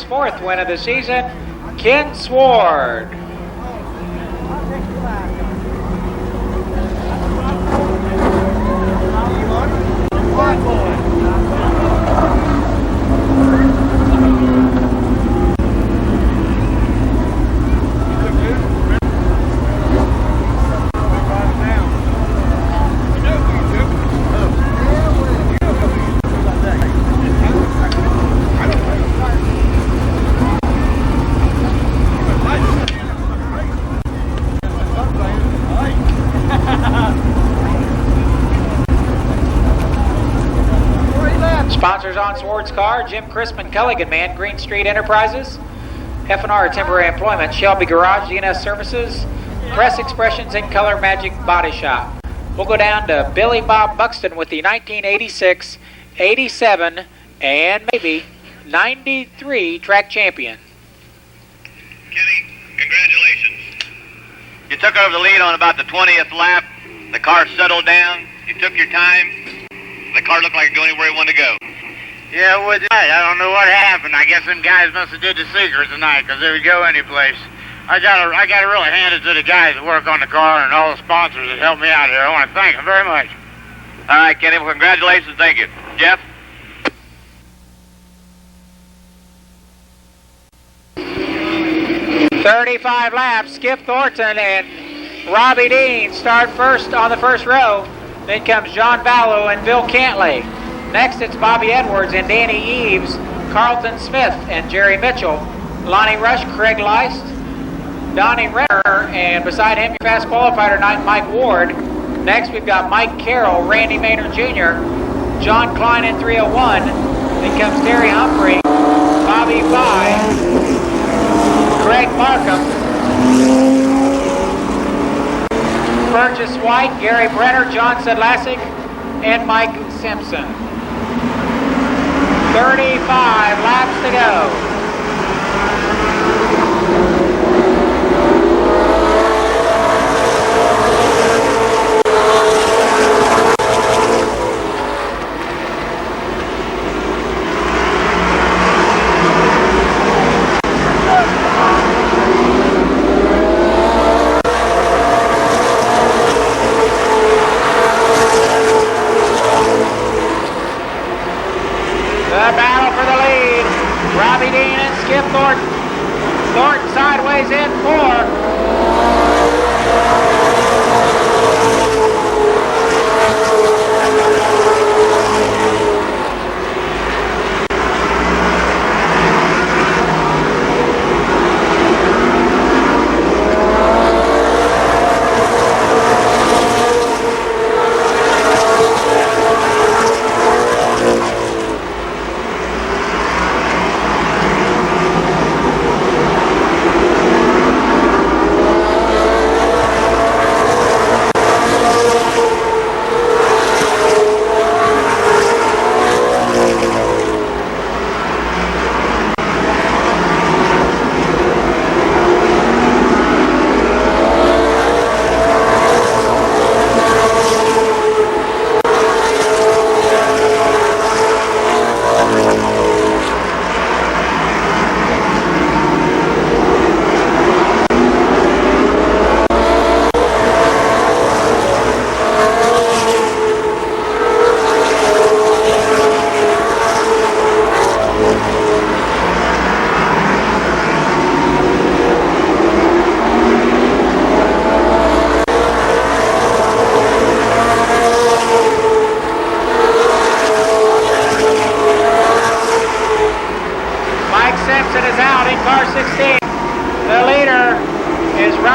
Fourth win of the season, Ken Sword. Sponsors on Sword's car, Jim Crispin Culligan Man, Green Street Enterprises, F&R Temporary Employment, Shelby Garage, DNS Services, Press Expressions, and Color Magic Body Shop. We'll go down to Billy Bob Buxton with the 1986, 87, and maybe 93 track champion. Kenny, congratulations. You took over the lead on about the 20th lap. The car settled down. You took your time. The car looked like it could go anywhere it wanted to go. Yeah, well, I don't know what happened. I guess them guys must have did the secret tonight, because they would go any place. I gotta really hand it to the guys that work on the car and all the sponsors that helped me out here. I want to thank them very much. All right, Kenny, well, congratulations. Thank you. Jeff? "35 laps, Skip Thornton and Robbie Dean start first on the first row. Then comes John Vallow and Bill Cantley. Next, it's Bobby Edwards and Danny Eves, Carlton Smith and Jerry Mitchell, Lonnie Rush, Craig Leist, Donnie Renner, and beside him, your fast qualifier tonight, Mike Ward. Next, we've got Mike Carroll, Randy Maynard Jr., John Klein in 301. Then comes Terry Humphrey, Bobby Fye, Craig Markham, Burgess White, Gary Brenner, John Sedlacek, and Mike Simpson. 35 laps to go. The battle for the lead. Robbie Dean and Skip Thornton. Thornton sideways in 4.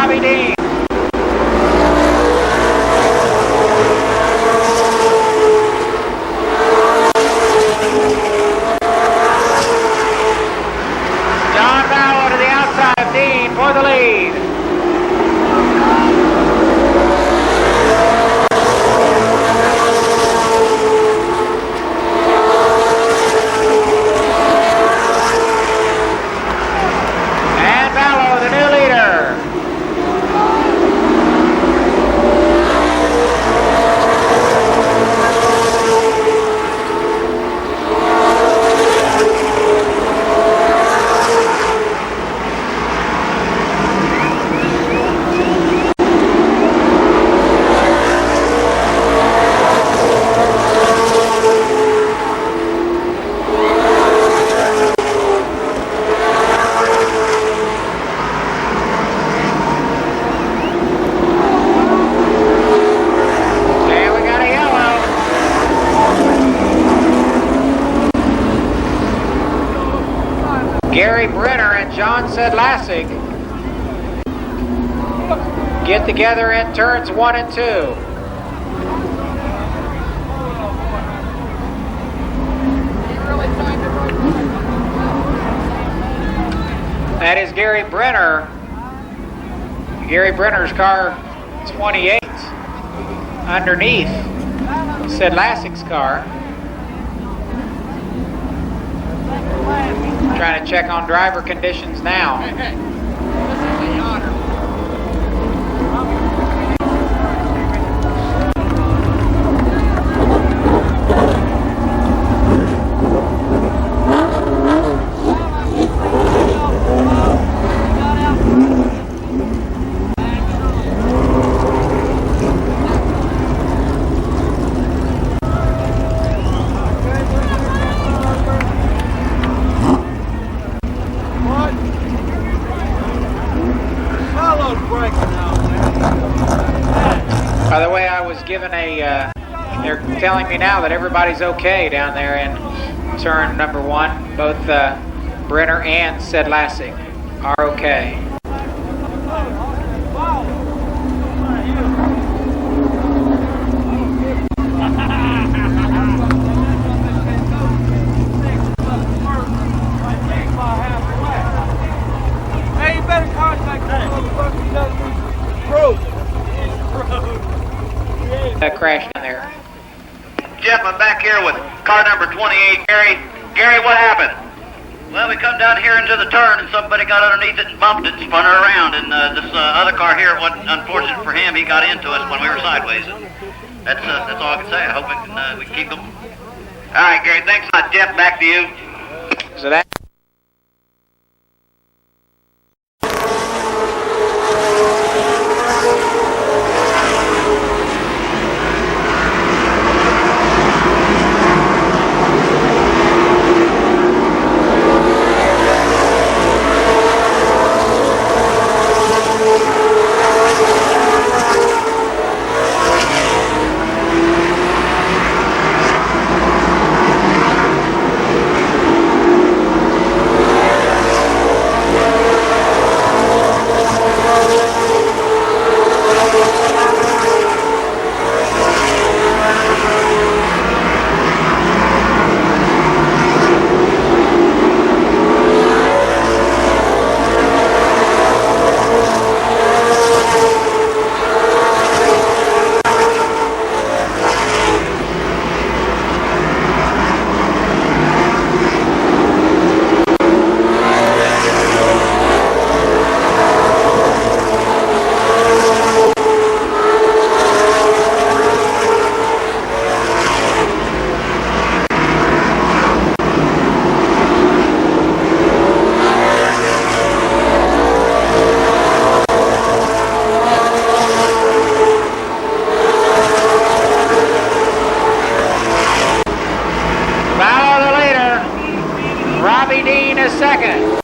Robbie Dean. John Vallow to the outside of Dean for the lead. And Vallow, the new leader. And we got a yellow. Gary Brenner and John Sedlacek get together in turns 1 and 2. That is Gary Brenner. Gary Brenner's car 28 underneath Sedlacek's car. Trying to check on driver conditions now. By the way, I was given a, they're telling me now that everybody's okay down there in turn number 1. Both Brenner and Sedlacek are okay. Hey, you better contact that motherfucker that broke. That crashed in there. Jeff, I'm back here with car number 28, Gary. Gary, what happened? Well, we come down here into the turn, and somebody got underneath it and bumped it and spun her around. And this other car here, what unfortunate for him, he got into us when we were sideways. That's all I can say. I hope we can keep them. All right, Gary. Thanks a lot, Jeff. Back to you. So that. Robbie Dean is second.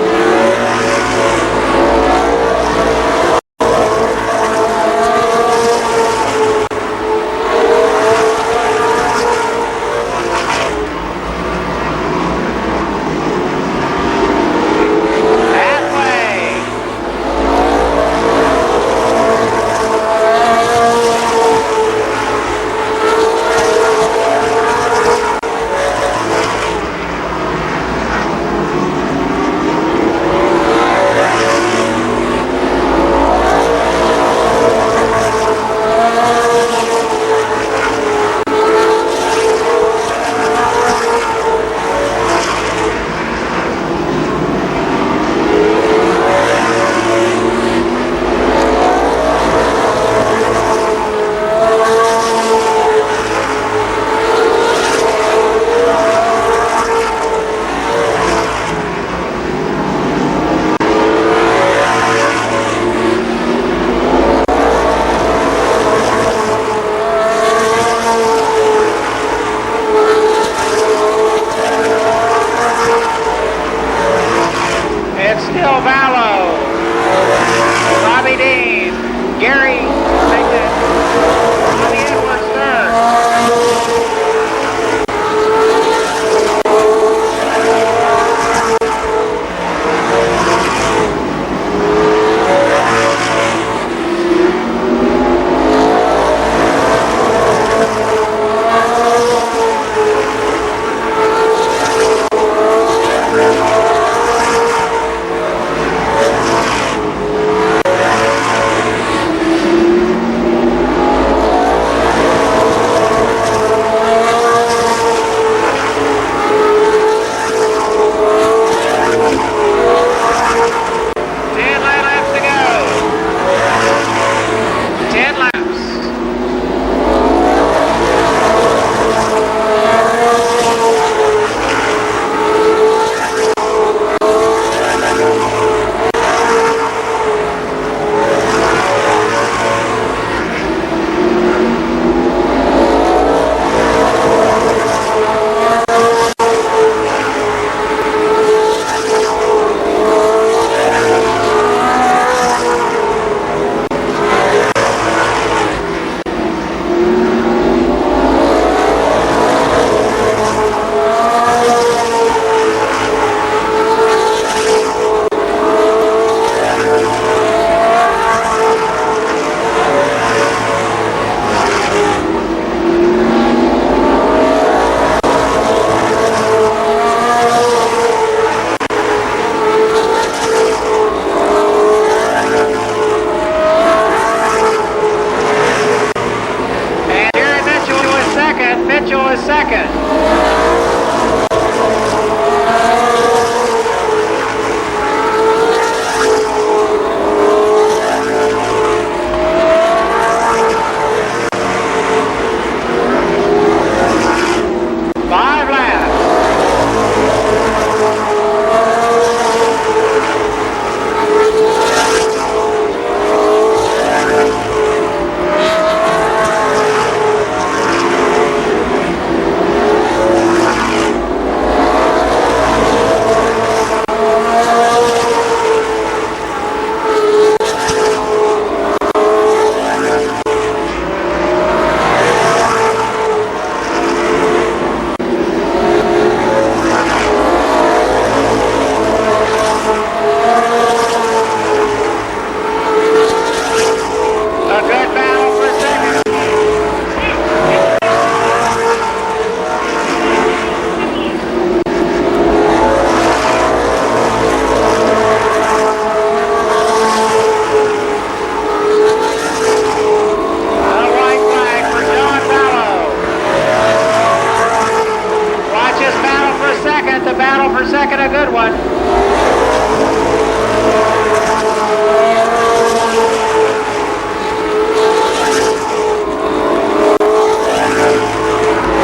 at the battle for second, a good one.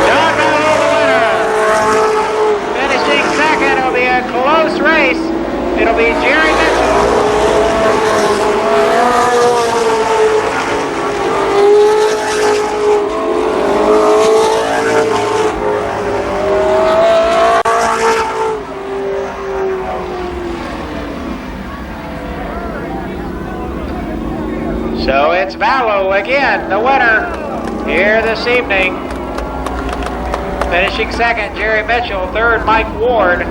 John Battle, the winner. Finishing second, it'll be a close race. It'll be Jerry Mitchell. So it's Vallow again, the winner here this evening. Finishing second, Jerry Mitchell. Third, Mike Ward.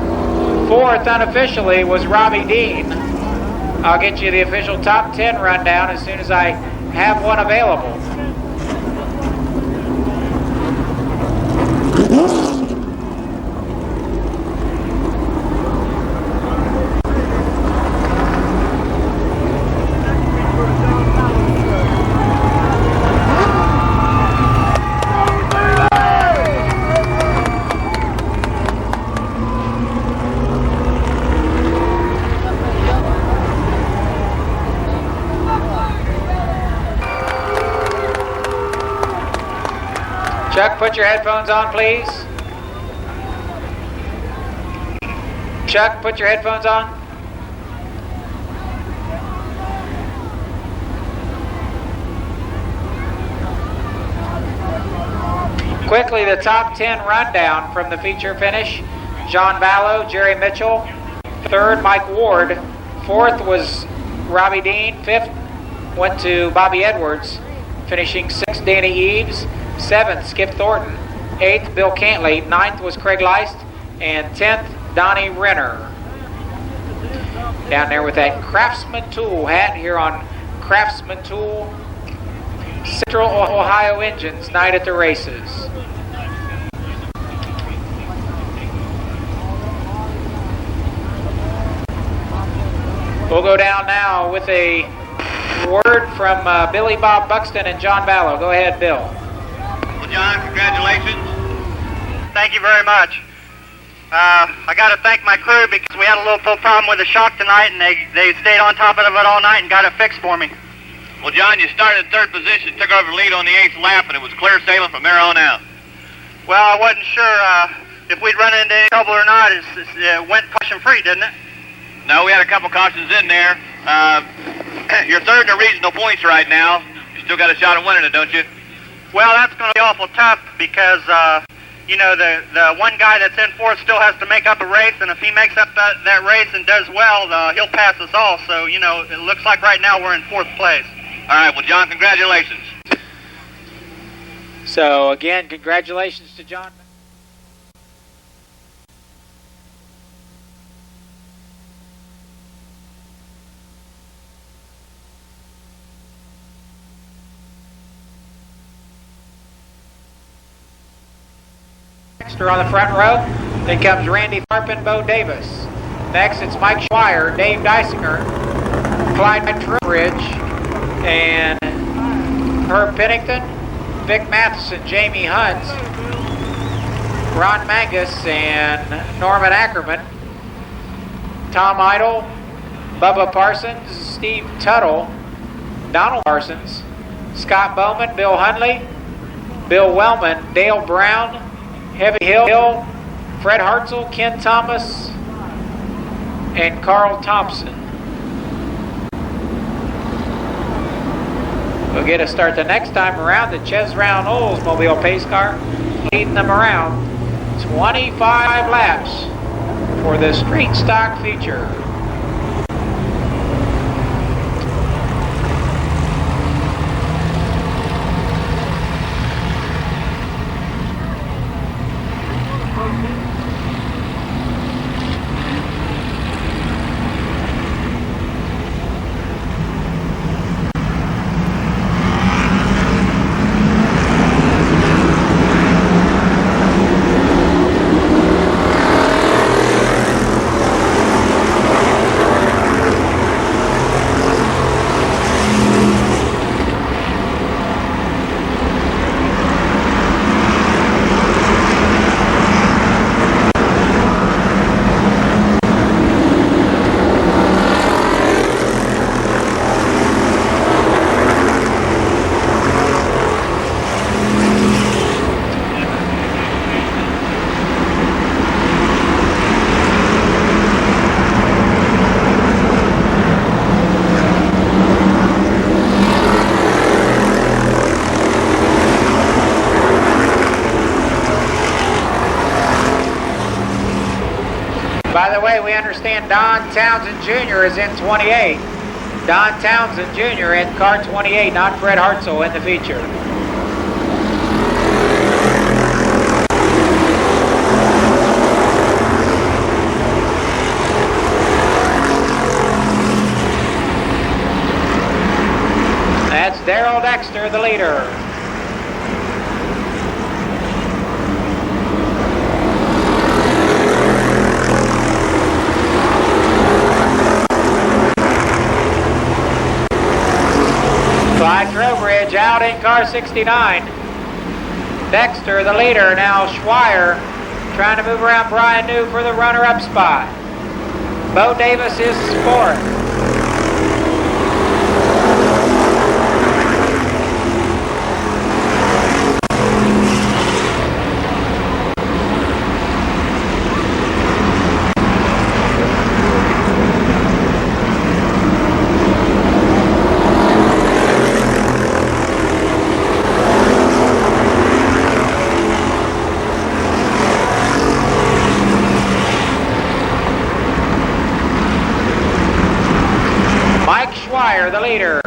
Fourth, unofficially, was Robbie Dean. I'll get you the official top 10 rundown as soon as I have one available. Chuck, put your headphones on, please. Chuck, put your headphones on. Quickly, the top 10 rundown from the feature finish. John Vallow, Jerry Mitchell. Third, Mike Ward. Fourth was Robbie Dean. Fifth went to Bobby Edwards. Finishing sixth, Danny Eves. Seventh, Skip Thornton. Eighth, Bill Cantley. Ninth was Craig Leist. And 10th, Donnie Renner. Down there with that Craftsman Tool hat here on Craftsman Tool Central Ohio Engines night at the races. We'll go down now with a word from Billy Bob Buxton and John Vallow. Go ahead, Bill. Well, John, congratulations. Thank you very much. I got to thank my crew because we had a little problem with the shock tonight, and they stayed on top of it all night and got it fixed for me. Well, John, you started in third position, took over the lead on the 8th lap, and it was clear sailing from there on out. Well, I wasn't sure if we'd run into any trouble or not. It went caution-free, didn't it? No, we had a couple cautions in there. You're third in the regional points right now. You still got a shot at winning it, don't you? Well, that's going to be awful tough because, you know, the one guy that's in fourth still has to make up a race, and if he makes up that race and does well, he'll pass us all. So, you know, it looks like right now we're in fourth place. All right, well, John, congratulations. So, again, congratulations to John. Extra on the front row. Then comes Randy Tharp and Bo Davis. Next, it's Mike Schweier, Dave Geisinger, Clyde Trowbridge, and Herb Pennington, Vic Matheson, Jamie Hunt, Ron Mangus, and Norman Ackerman, Tom Idle, Bubba Parsons, Steve Tuttle, Donald Parsons, Scott Bowman, Bill Hundley, Bill Wellman, Dale Brown, Heavy Hill, Fred Hartzell, Ken Thomas, and Carl Thompson. We'll get a start the next time around. The Ches Round Oldsmobile pace car leading them around 25 laps for the street stock feature. By the way, we understand Don Townsend Jr. is in 28. Don Townsend Jr. in car 28, not Fred Hartzell in the feature. That's Daryl Dexter, the leader. Clyde Trowbridge out in car 69. Dexter, the leader. Now Schweier trying to move around Brian New for the runner-up spot. Bo Davis is fourth. The leader.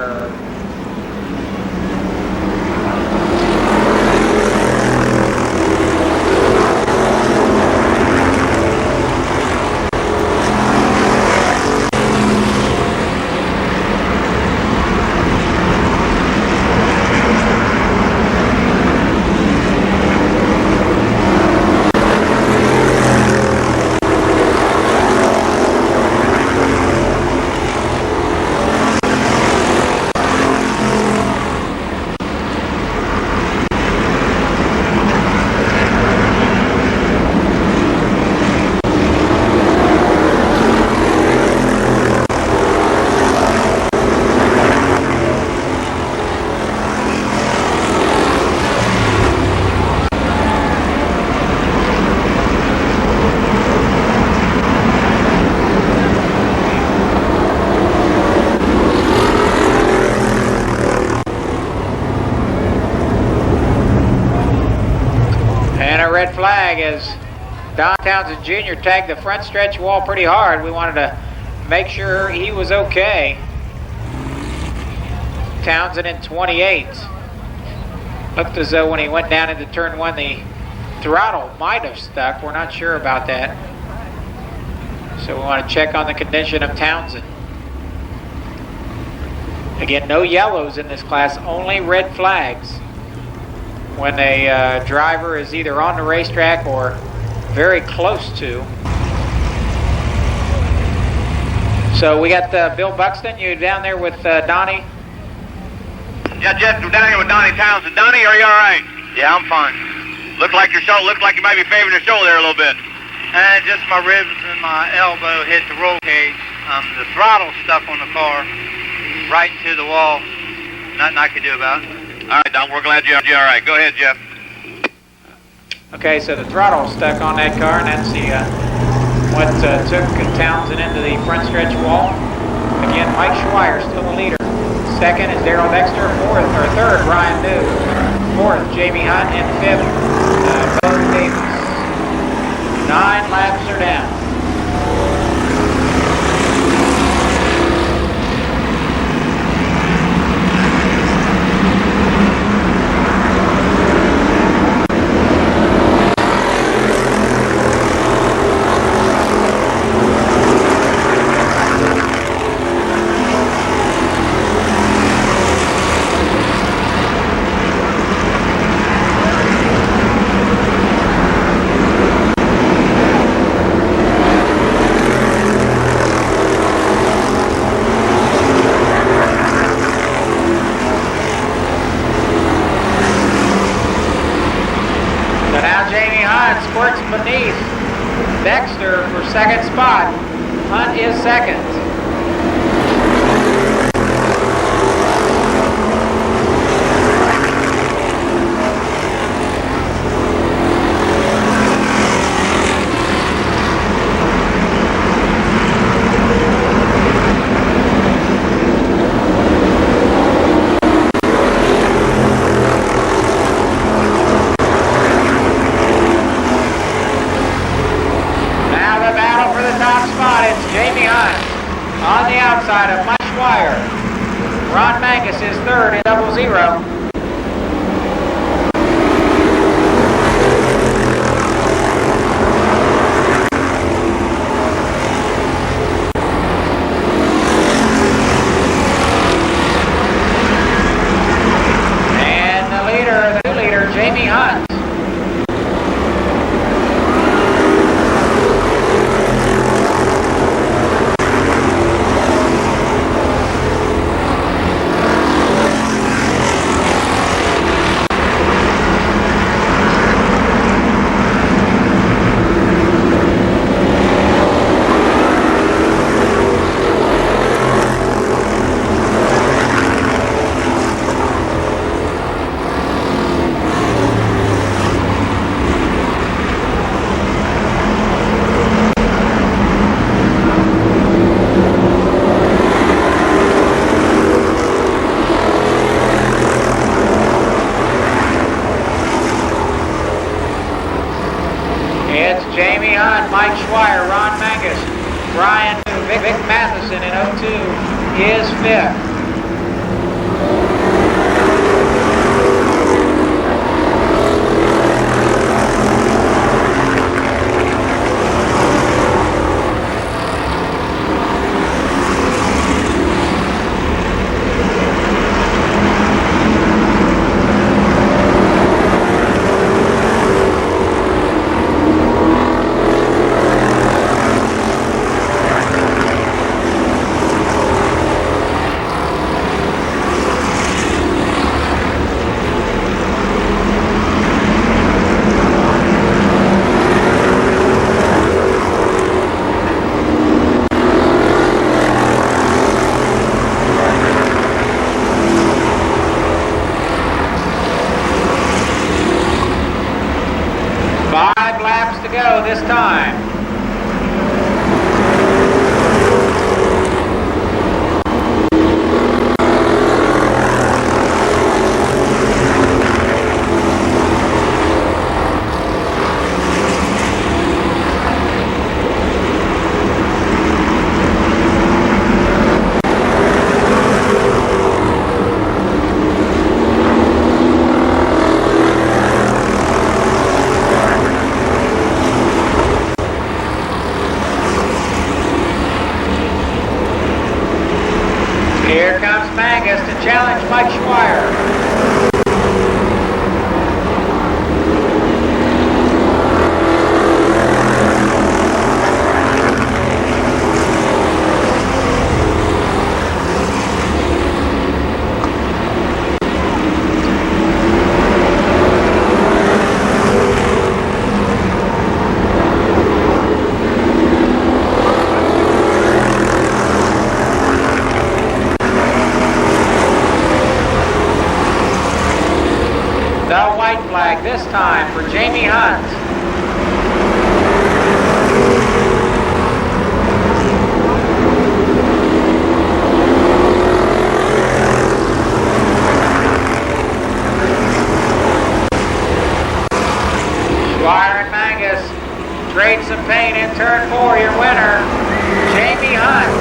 Red flag as Don Townsend Jr. tagged the front stretch wall pretty hard. We wanted to make sure he was okay. Townsend in 28. Looked as though when he went down into turn one, the throttle might have stuck. We're not sure about that. So we want to check on the condition of Townsend. Again, no yellows in this class, only red flags. When a driver is either on the racetrack or very close to. So we got Bill Buxton, you down there with Donnie? Yeah, Jeff, I'm down here with Donnie Townsend. Donnie, are you all right? Yeah, I'm fine. Look like you might be favoring the shoulder there a little bit. Just my ribs and my elbow hit the roll cage. The throttle stuck on the car, right into the wall. Nothing I could do about it. All right, Don, we're glad you're all right. Go ahead, Jeff. Okay, so the throttle stuck on that car, and that's what took Townsend into the front stretch wall. Again, Mike Schweier still the leader. Second is Daryl Dexter. Third, Ryan New. Fourth, Jamie Hunt. And fifth, Bo Davis. 9 laps are down. Squirts beneath Dexter for second spot. Hunt is second. Now the battle battling for the top spot. It's Jamie Hunt on the outside of Mike Schweier. Ron Mangus is third in 00. And the new leader, Jamie Hunt. It's Jamie Hunt, Mike Schweier, Ron Mangus, Brian New, Vic Matheson in 02 is fifth. To go this time. Here comes Mangus to challenge Mike Schweier. The white flag this time for Jamie Hunt. Schweier and Mangus trade some paint in turn 4. Your winner, Jamie Hunt.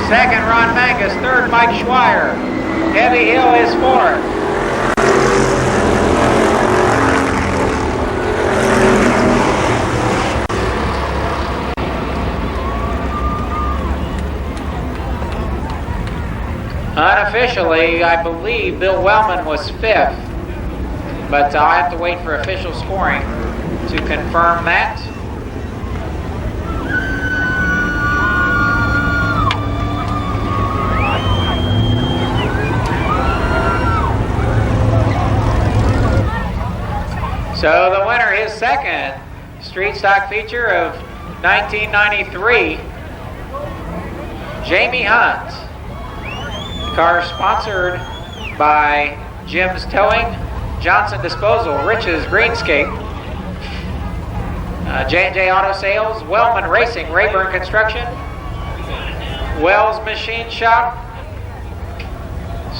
Second, Ron Mangus. Third, Mike Schweier. Heavy Hill is fourth. Unofficially, I believe Bill Wellman was fifth, but I'll have to wait for official scoring to confirm that. So the winner, his second street stock feature of 1993, Jamie Hunt. Car sponsored by Jim's Towing, Johnson Disposal, Rich's Greenscape, J&J Auto Sales, Wellman Racing, Rayburn Construction, Wells Machine Shop.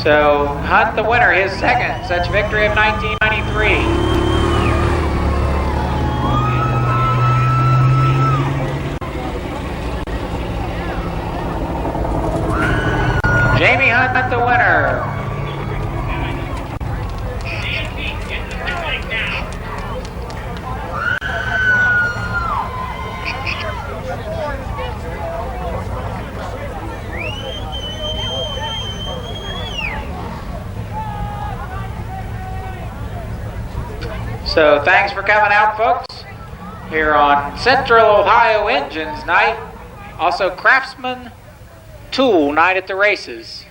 So Hunt the winner, his second such victory of 1993. the winner. So thanks for coming out, folks, here on Central Ohio Engines Night. Also Craftsman Tool Night at the races.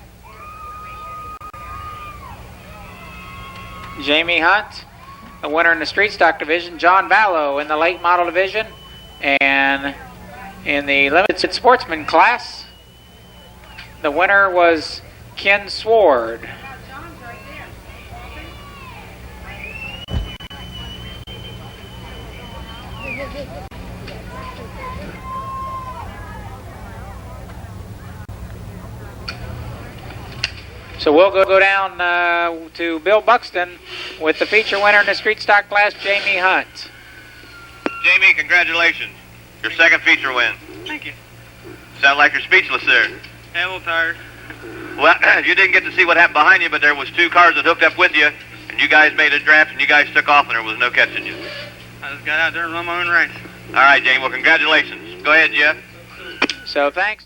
Jamie Hunt, the winner in the Street Stock Division. John Vallow in the Late Model Division. And in the Limited Sportsman class, the winner was Ken Sword. So we'll go down to Bill Buxton with the feature winner in the Street Stock class, Jamie Hunt. Jamie, congratulations. Your second feature win. Thank you. Sound like you're speechless there. Yeah, a little tired. Well, you didn't get to see what happened behind you, but there was 2 cars that hooked up with you, and you guys made a draft, and you guys took off, and there was no catching you. I just got out there and run my own race. All right, Jamie. Well, congratulations. Go ahead, Jeff. So thanks.